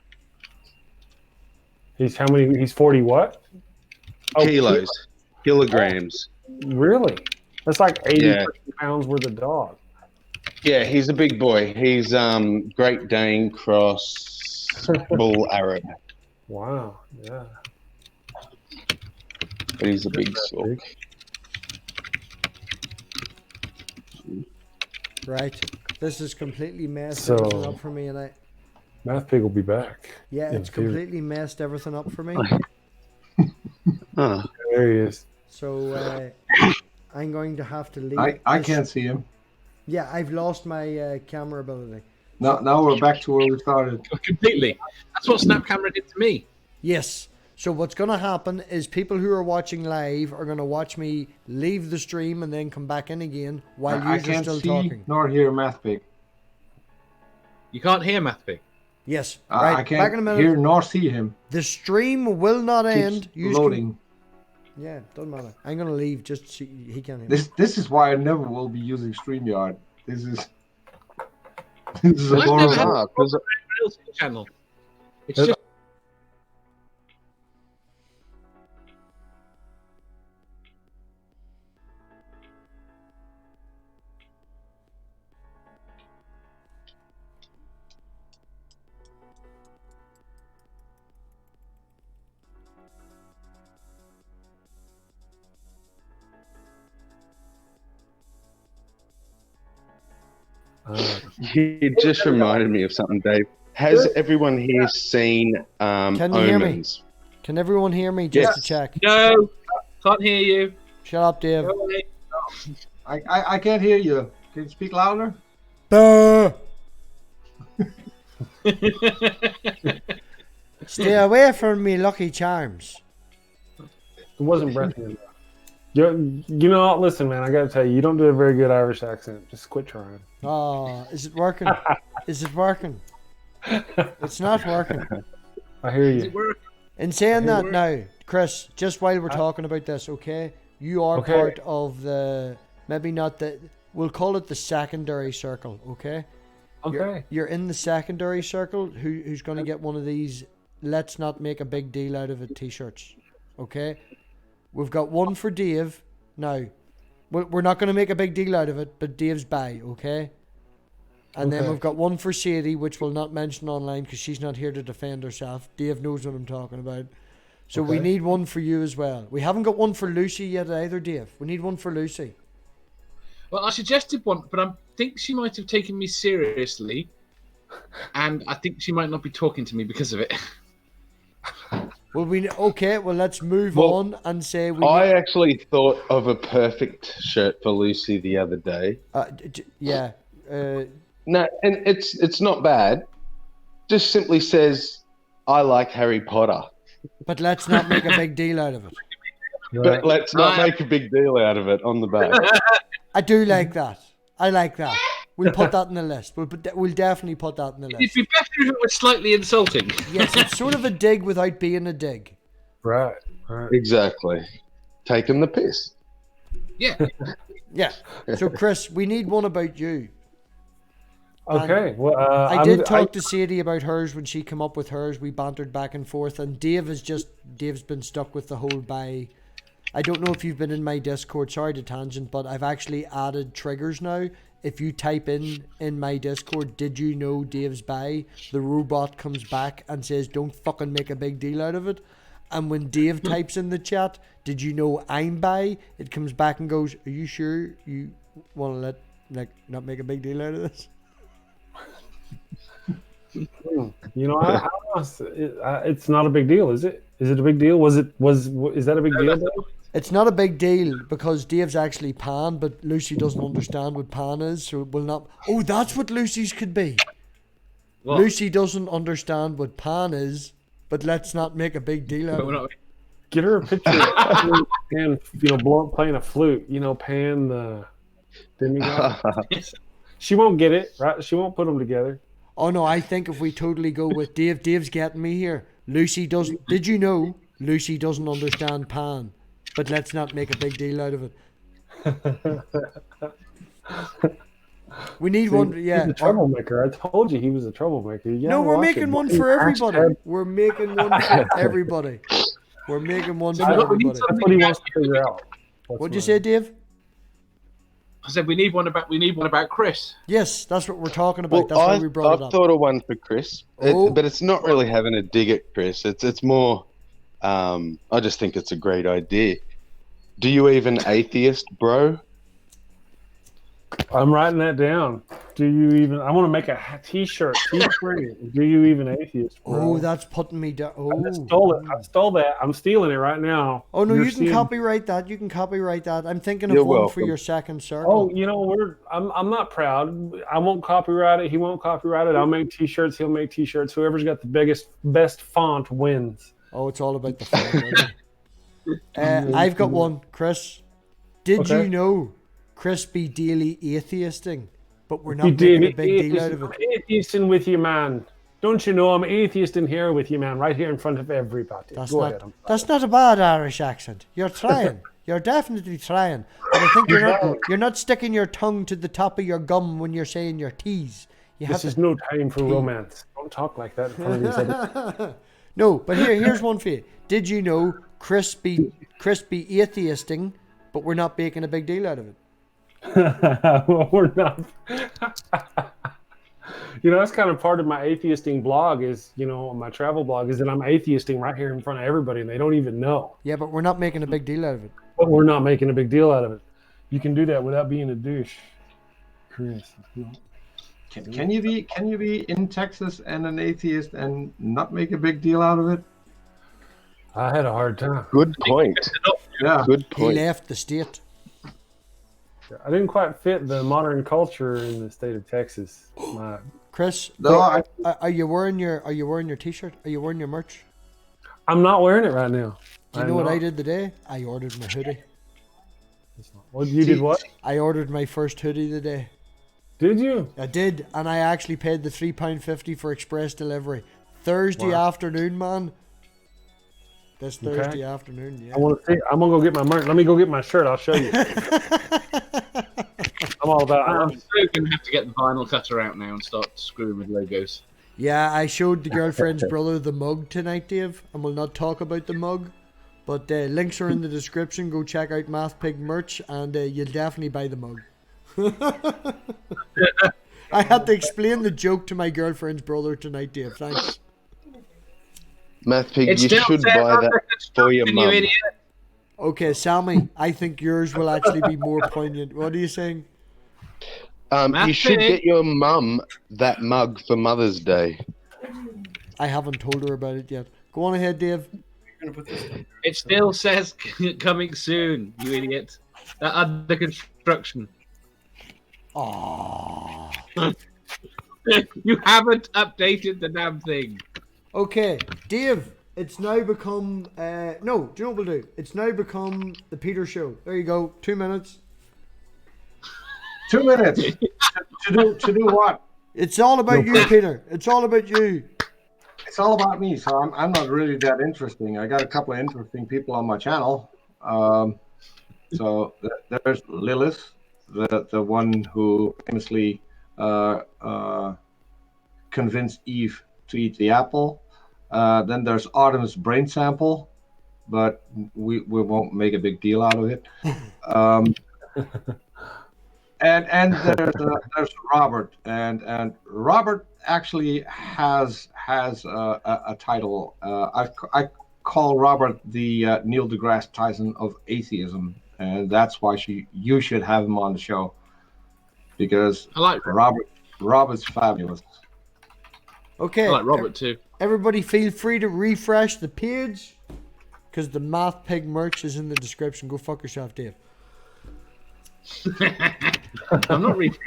He's how many? He's 40 what? Oh, Kilos. Kilograms. Really? That's like 80 pounds worth of dog. Yeah, he's a big boy. He's Great Dane cross bull Arab. Wow, yeah. But he's a big sork. Right. This is completely messed So- everything up for me, and I. MathPig will be back. Yeah, in it's theory. completely messed everything up for me. Huh. There he is. So I'm going to have to leave. I can't see him. Yeah, I've lost my camera ability. Now we're back to where we started. Completely. That's what snap camera did to me. Yes. So what's going to happen is people who are watching live are going to watch me leave the stream and then come back in again while I you're can't still see talking. nor hear MathPig. You can't hear MathPig. Yes. I Right. Back in a can't minute. hear nor see him. The stream will not end. Keeps Yous loading. Can... Yeah, doesn't matter. I'm going to leave just so he can't hear me. This is why I never will be using StreamYard. This is a I've never horrible. had Ah, 'cause a channel. It's just It just reminded me of something, Dave. Has everyone here seen Can you hear me? Omens? Can everyone hear me just to check? no, can't hear you. Shut up, Dave. Go away. I can't hear you. Can you speak louder? Buh! Stay away from me, Lucky Charms. It wasn't breathing. You know, listen, man, I got to tell you, you don't do a very good Irish accent. Just quit trying. Oh, is it working? Is it working? It's not working. I hear Does you. it work? In saying that now, Chris, just while we're talking about this, okay? You are Okay. part of the, maybe not the, we'll call it the secondary circle, okay? Okay. You're in the secondary circle. Who's going to get one of these let's not make a big deal out of it t-shirts, okay? We've got one for Dave. Now, we're not going to make a big deal out of it, but Dave's by, okay? And then Okay. we've got one for Sadie, which we'll not mention online because she's not here to defend herself. Dave knows what I'm talking about. So we Okay. need one for you as well. We haven't got one for Lucy yet either, Dave. We need one for Lucy. Well, I suggested one, but I think she might have taken me seriously, and I think she might not be talking to me because of it. Well, okay. Well, let's move Well, on and say we. I actually thought of a perfect shirt for Lucy the other day. Yeah. No, and it's not bad. Just simply says, "I like Harry Potter." But let's not make a big deal out of it. But let's not make a big deal out of it on the back. I do like that. I like that. We'll put that in the list. We'll definitely put that in the It'd list. be better if it was slightly insulting. Yes, it's sort of a dig without being a dig. Right. Right. Exactly. Taking the piss. Yeah. Yeah. So, Chris, we need one about you. Okay. Well, I did talk to Sadie about hers when she came up with hers. We bantered back and forth, and Dave's been stuck with the whole buy. I don't know if you've been in my Discord. Sorry to tangent, but I've actually added triggers now. If you type in my Discord, did you know Dave's buy? The robot comes back and says, "Don't fucking make a big deal out of it." And when Dave types in the chat, "Did you know I'm buy?" It comes back and goes, "Are you sure you want to not make a big deal out of this?" You know, it's not a big deal, is it? Is it a big deal? Is that a big deal? It's not a big deal because Dave's actually pan, but Lucy doesn't understand what pan is, so it will not. Oh, that's what Lucy's could be. What? Lucy doesn't understand what pan is, but let's not make a big deal out of it. Get her a picture of Pan, playing a flute. Pan the demigod. She won't get it, right? She won't put them together. Oh no, I think if we totally go with Dave's getting me here. Lucy doesn't. Did you know Lucy doesn't understand pan? But let's not make a big deal out of it. We need one. Yeah, he's a troublemaker. I told you he was a troublemaker. No, we're making one for everybody. We're making one for everybody. We're making one for everybody. That's what he wants to figure out. What'd you say, Dave? I said we need one about Chris. Yes, that's what we're talking about. That's why we brought it up. I've thought of one for Chris, but it's not really having a dig at Chris. It's more. I just think it's a great idea. Do you even atheist, bro? I'm writing that down. Do you even? I want to make a T-shirt. Do you even atheist, bro? Oh, that's putting me down. Oh, I stole it. I stole that. I'm stealing it right now. Oh no, you can copyright that. You can copyright that. I'm thinking of one for your second circle. Oh, I'm not proud. I won't copyright it. He won't copyright it. I'll make T-shirts. He'll make T-shirts. Whoever's got the best font wins. Oh, it's all about the font. I've got one, Chris. Did you know Chris be daily atheisting, but we're not making a big deal out of it? I'm atheisting with you, man. Don't you know I'm atheisting here with you, man, right here in front of everybody. That's not a bad Irish accent. You're trying. You're definitely trying. But I think you're not sticking your tongue to the top of your gum when you're saying your T's. This is no time for romance. Don't talk like that in front of these other. No, but here's one for you. Did you know Chris be atheisting, but we're not making a big deal out of it? Well, we're not. That's kind of part of my atheisting blog is, my travel blog is that I'm atheisting right here in front of everybody and they don't even know. Yeah, but we're not making a big deal out of it. But we're not making a big deal out of it. You can do that without being a douche, Chris. Can you be in Texas and an atheist and not make a big deal out of it? I had a hard time. Good point. Yeah. Good point. He left the state. I didn't quite fit the modern culture in the state of Texas. Chris, are you wearing your T-shirt? Are you wearing your merch? I'm not wearing it right now. Do you know what I did today? I ordered my hoodie. Did what? I ordered my first hoodie today. Did you? I did, and I actually paid the £3.50 for express delivery. Thursday afternoon, man. This Thursday afternoon, yeah. I want to see. I'm gonna go get my merch. Let me go get my shirt. I'll show you. I'm all about. I'm so gonna have to get the vinyl cutter out now and start screwing with logos. Yeah, I showed the girlfriend's brother the mug tonight, Dave, and we'll not talk about the mug. But links are in the description. Go check out MathPig merch, and you'll definitely buy the mug. I had to explain the joke to my girlfriend's brother tonight, Dave. Thanks. MathPig, you should buy that for your mum. Okay, Sammy, I think yours will actually be more poignant. What are you saying? You should get your mum that mug for Mother's Day. I haven't told her about it yet. Go on ahead, Dave. It still says coming soon, you idiot. Under construction. Oh. You haven't updated the damn thing. Okay, Dave, it's now become no, do you know what we'll do? It's now become the Peter Show. There you go, 2 minutes. 2 minutes to do what? It's all about you, Peter. It's all about you. It's all about me, so I'm not really that interesting. I got a couple of interesting people on my channel. So there's Lilith, the one who famously convinced Eve to eat the apple. Then there's Autumn's brain sample, but we won't make a big deal out of it. And there's Robert, and Robert actually has a title. I call Robert the Neil deGrasse Tyson of atheism, and that's why you should have him on the show, because I like Robert's fabulous. Okay. I like Robert too. Everybody feel free to refresh the page, because the MathPig merch is in the description. Go fuck yourself, Dave. I'm not refreshing.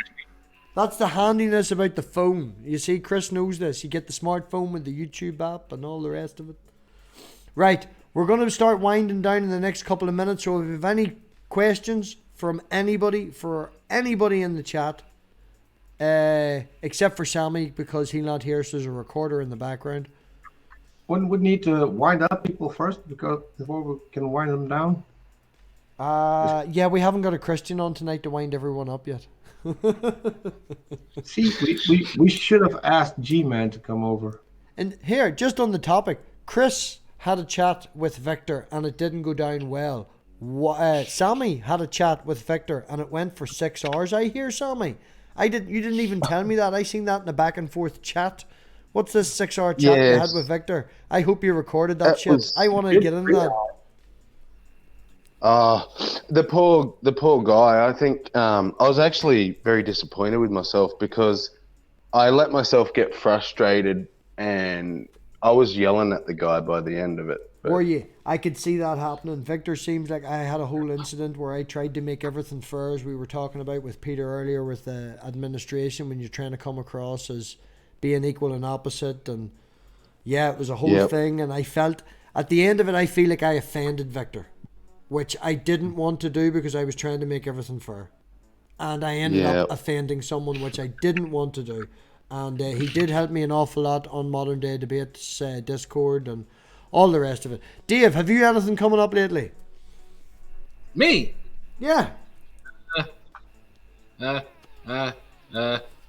That's the handiness about the phone. You see, Chris knows this. You get the smartphone with the YouTube app and all the rest of it. Right, we're going to start winding down in the next couple of minutes. So if you have any questions from anybody, for anybody in the chat, except for Sammy, because he'll not hear us, there's a recorder in the background. Wouldn't we need to wind up people first before we can wind them down? Yeah, we haven't got a Christian on tonight to wind everyone up yet. See, we should have asked G-Man to come over. And here, just on the topic, Chris had a chat with Victor and it didn't go down well. Sammy had a chat with Victor and it went for 6 hours. I hear, Sammy. You didn't even tell me that. I seen that in a back and forth chat. What's this 6-hour chat you had with Victor? I hope you recorded that shit. I want to get in that. The poor guy. I think I was actually very disappointed with myself because I let myself get frustrated and I was yelling at the guy by the end of it. Were you? I could see that happening. Victor seems like I had a whole incident where I tried to make everything fair, as we were talking about with Peter earlier with the administration, when you're trying to come across as being equal and opposite. And yeah, it was a whole thing. And I felt, at the end of it, I feel like I offended Victor, which I didn't want to do because I was trying to make everything fair. And I ended up offending someone, which I didn't want to do. And he did help me an awful lot on Modern Day Debates, Discord, and all the rest of it. Dave, have you anything coming up lately? Me? Yeah. I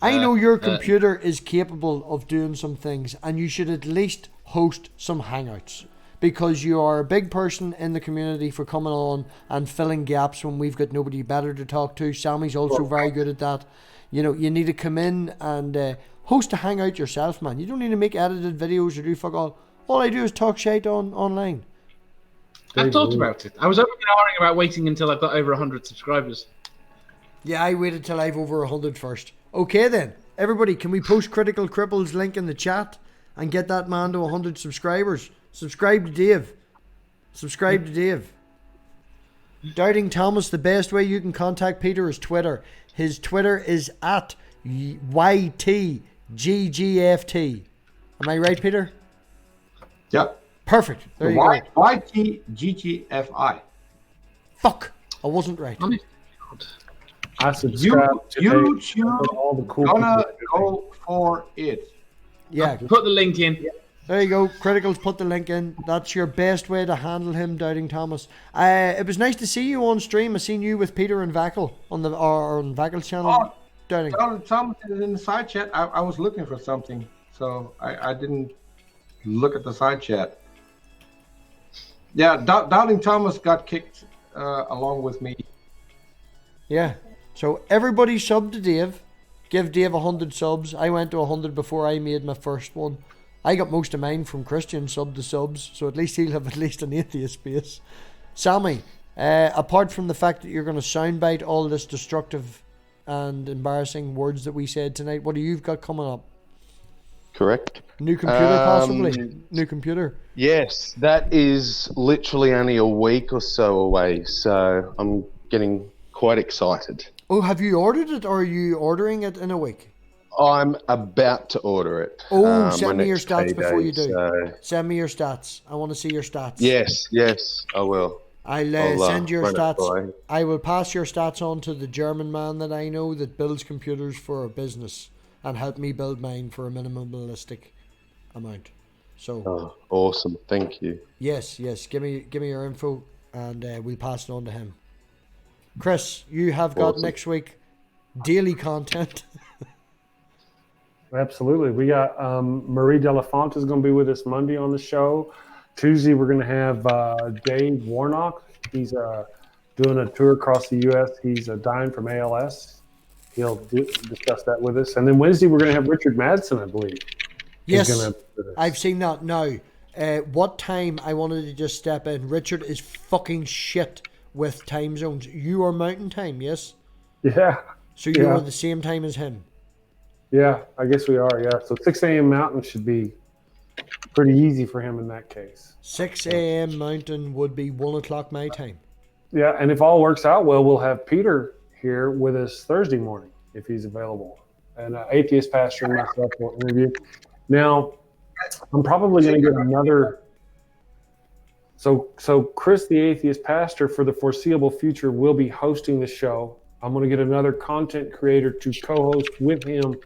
know your computer is capable of doing some things, and you should at least host some hangouts, because you are a big person in the community for coming on and filling gaps when we've got nobody better to talk to. Sammy's also very good at that. You know, you need to come in and host a hangout yourself, man. You don't need to make edited videos or do fuck all. All I do is talk shit online. I've thought about it. I was arguing about waiting until I've got over 100 subscribers. Yeah, I waited till I've over 100 first. Okay then, everybody, can we post Critical Cripple's link in the chat and get that man to 100 subscribers? Subscribe to Dave. Subscribe to Dave. Doubting Thomas, the best way you can contact Peter is Twitter. His Twitter is at YTGGFT. Am I right, Peter? Yep. Perfect. There you go. YTGGFI. Fuck. I wasn't right. I subscribe to YouTube. All the cool GonnaGoForIt. Yeah. Put the link in. There you go. Critical's put the link in. That's your best way to handle him, Doubting Thomas. It was nice to see you on stream. I seen you with Peter and Vackle on Vackle's channel. Doubting Thomas is in the side chat. I was looking for something, so I didn't look at the side chat. Yeah, Doubting Thomas got kicked along with me. Yeah. So everybody sub to Dave. Give Dave 100 subs. I went to 100 before I made my first one. I got most of mine from Christian sub to subs, so at least he'll have at least an atheist base. Sammy, apart from the fact that you're going to soundbite all this destructive and embarrassing words that we said tonight, what do you've got coming up? Correct. New computer, possibly? New computer? Yes, that is literally only a week or so away, so I'm getting quite excited. Oh, have you ordered it, or are you ordering it in a week? I'm about to order it. Oh, send me your stats payday, before you do. So... Send me your stats. I want to see your stats. Yes, I will. I'll send your stats. I will pass your stats on to the German man that I know that builds computers for a business and help me build mine for a minimalistic amount. So awesome. Thank you. Yes. Give me your info and we'll pass it on to him. Chris, you have got next week daily content. Absolutely. We got Marie Delafonte is going to be with us Monday on the show. Tuesday, we're going to have Dave Warnock. He's doing a tour across the U.S. He's dying from ALS. He'll discuss that with us. And then Wednesday, we're going to have Richard Madsen, I believe. Yes, I've seen that now. What time I wanted to just step in. Richard is fucking shit with time zones. You are mountain time, yes? Yeah. So you are the same time as him? Yeah, I guess we are, yeah. So 6 a.m. Mountain should be pretty easy for him in that case. 6 a.m. Mountain would be 1 o'clock my time. Yeah, and if all works out well, we'll have Peter here with us Thursday morning if he's available. And Atheist Pastor and myself will interview. Now, I'm probably going to get another. So Chris, the Atheist Pastor, for the foreseeable future, will be hosting the show. I'm going to get another content creator to co-host with him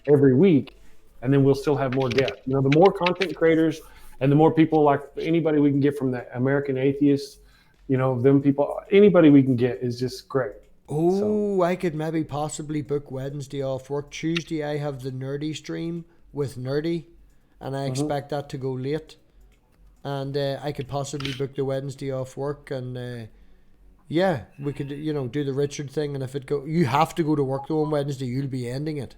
every week, and then we'll still have more guests. You know, the more content creators and the more people, like anybody we can get from the American Atheists, you know, them people, anybody we can get is just great. Oh, I could maybe possibly book Wednesday off work. Tuesday I have the Nerdy stream with Nerdy, and I expect that to go late. And I could possibly book the Wednesday off work, and yeah, we could, you know, do the Richard thing. And if it go, you have to go to work though on Wednesday. You'll be ending it.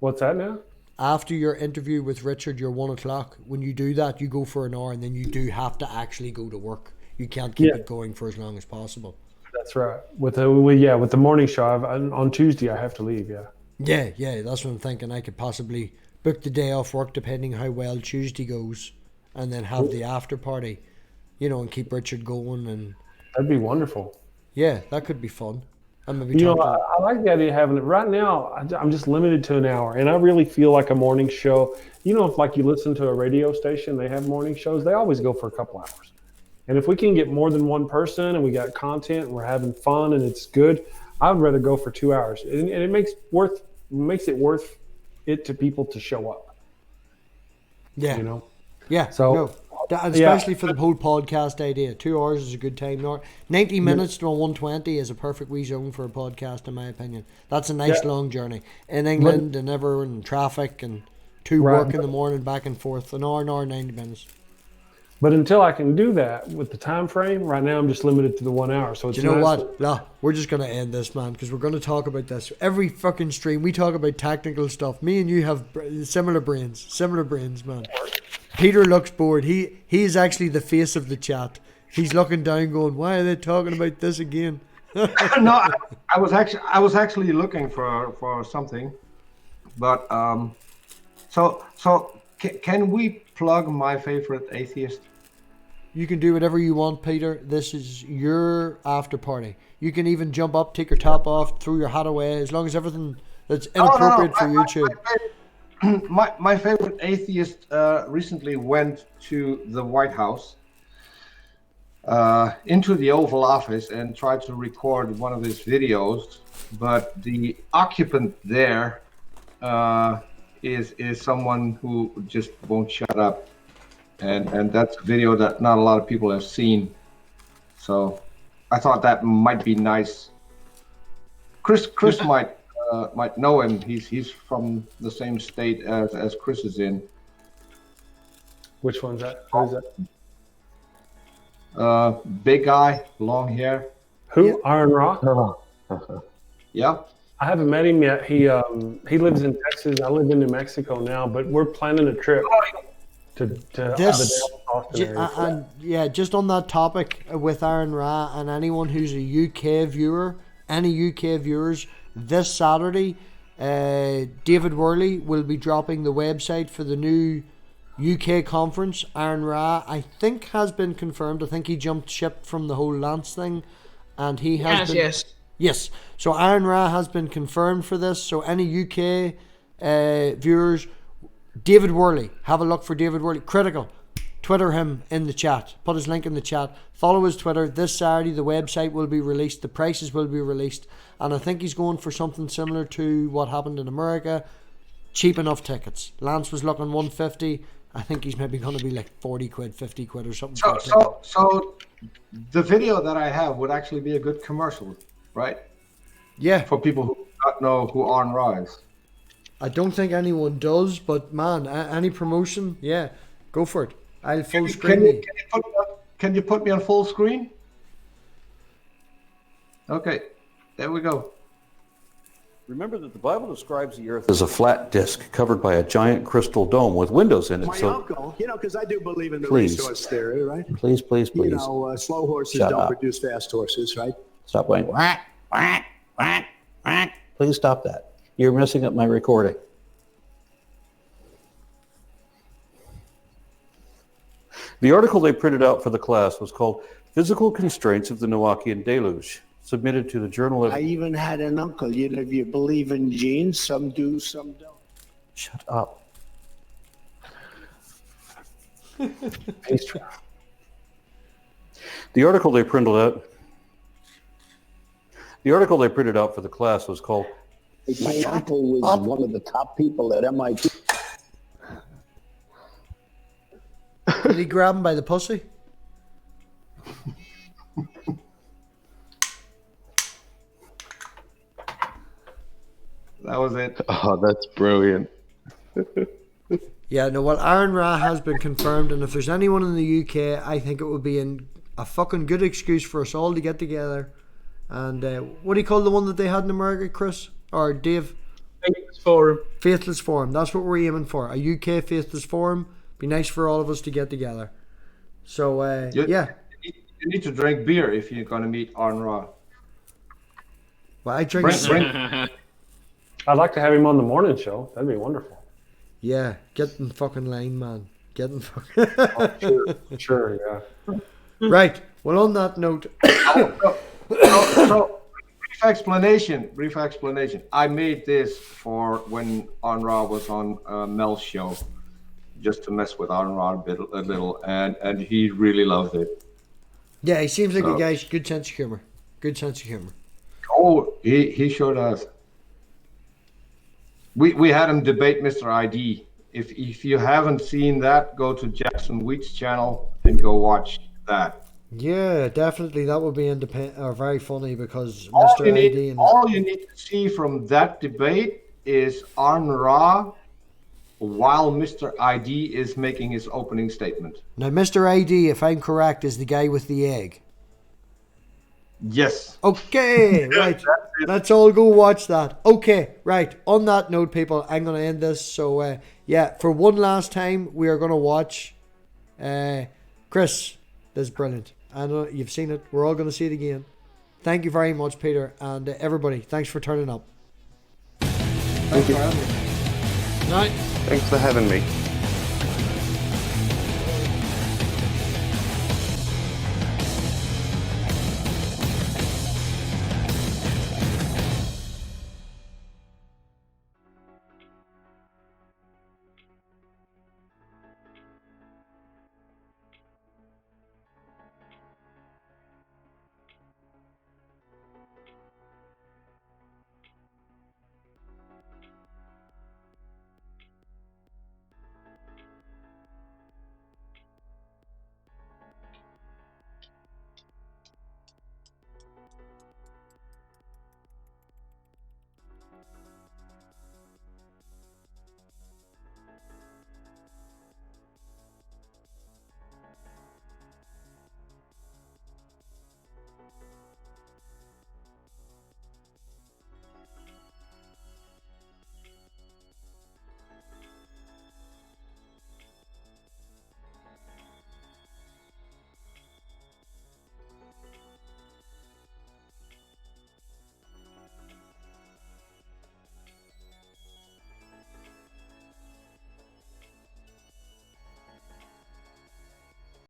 What's that now? After your interview with Richard, you're 1 o'clock. When you do that, you go for an hour, and then you do have to actually go to work. You can't keep it going for as long as possible. That's right. With the morning show, on Tuesday I have to leave. Yeah. Yeah. That's what I'm thinking. I could possibly book the day off work depending how well Tuesday goes, and then have the after party, you know, and keep Richard going. And that'd be wonderful. Yeah, that could be fun. And maybe I like the idea of having it. Right now, I'm just limited to an hour, and I really feel like a morning show. You know, if like you listen to a radio station, they have morning shows. They always go for a couple hours. And if we can get more than one person and we got content and we're having fun and it's good, I'd rather go for 2 hours. And it makes it worth it to people to show up. Yeah. You know? Yeah. So, especially for the whole podcast idea. 2 hours is a good time. 90 minutes to 120 is a perfect wee zone for a podcast, in my opinion. That's a nice long journey. In England and everywhere, in traffic and work in the morning, back and forth. An hour, 90 minutes. But until I can do that with the time frame, right now I'm just limited to the 1 hour. So it's you know what? No, we're just going to end this, man, because we're going to talk about this. Every fucking stream, we talk about technical stuff. Me and you have similar brains, man. Peter looks bored. He is actually the face of the chat. He's looking down going, why are they talking about this again? No, I was actually looking for something. But so can we plug my favorite atheist? You can do whatever you want, Peter. This is your after party. You can even jump up, take your top off, throw your hat away, as long as everything that's inappropriate for YouTube. My favorite atheist recently went to the White House, into the Oval Office, and tried to record one of his videos, but the occupant there is someone who just won't shut up, and that's a video that not a lot of people have seen. So I thought that might be nice. Chris might know him. He's from the same state as Chris is in. Which one's that? Who is that? Big guy, long hair. Who? Yeah. Iron Ra? Yeah. I haven't met him yet. He lives in Texas. I live in New Mexico now, but we're planning a trip to the Dallas, Austin area. And yeah, just on that topic with Aaron Ra and anyone who's a UK viewer, any UK viewers, this Saturday, David Worley will be dropping the website for the new UK conference. Aaron Ra, I think, has been confirmed. I think he jumped ship from the whole Lance thing, and he has Yes, so Aaron Ra has been confirmed for this. So any UK viewers, David Worley, have a look for David Worley. Critical. Twitter him in the chat. Put his link in the chat. Follow his Twitter. This Saturday the website will be released. The prices will be released. And I think he's going for something similar to what happened in America. Cheap enough tickets. Lance was looking 150. I think he's maybe going to be like 40 quid, 50 quid or something. So the video that I have would actually be a good commercial, right? Yeah. For people who do not know who Aaron Ra is. I don't think anyone does, but man, any promotion, yeah, go for it. I'll full screen. Can you put me on full screen? Okay, there we go. Remember that the Bible describes the earth as a flat disk covered by a giant crystal dome with windows in it. My uncle, because I do believe in the Please. resource theory, right? Please. Slow horses Shut don't up. produce fast horses, right? Stop going, whack, whack, whack, whack. Please stop that. You're messing up my recording. The article they printed out for the class was called Physical Constraints of the Noachian Deluge, submitted to the Journal of... I even had an uncle, if you believe in genes, some do, some don't. Shut up. The article they printed out for the class was called... My uncle was one of the top people at MIT. Did he grab him by the pussy? That was it. Oh, that's brilliant. Yeah, no, well, Aaron Ra has been confirmed, and if there's anyone in the UK, I think it would be a fucking good excuse for us all to get together. And what do you call the one that they had in America, Chris? Or Dave? Faithless Forum. Faithless Forum. That's what we're aiming for. A UK Faithless Forum. Be nice for all of us to get together. So, yeah. You need to drink beer if you're going to meet Aaron Ra. Well, I drink... I'd like to have him on the morning show. That'd be wonderful. Yeah, get in fucking line, man. Get in fucking... Sure, yeah. Right. Well, on that note... So, brief explanation. I made this for when Aaron Ra was on Mel's show, just to mess with Aaron Ra a little, and he really loved it. Yeah, he seems like a guy, good sense of humor. Good sense of humor. Oh, he sure does. We had him debate Mr. ID. If you haven't seen that, go to Jackson Wheat's channel and go watch that. Yeah, definitely. That would be independent or very funny because All Mr. you ID and need to see from that debate is Aaron Ra while Mr. ID is making his opening statement. now Mr. ID, if I'm correct, is the guy with the egg. Yes. Okay, right. Let's all go watch that. Okay, right. On that note, people, I'm going to end this. So, yeah, for one last time, we are going to watch Chris. This is brilliant. I know you've seen it. We're all going to see it again. Thank you very much, Peter. And everybody, thanks for turning up. Thank you. Night. Thanks for having me.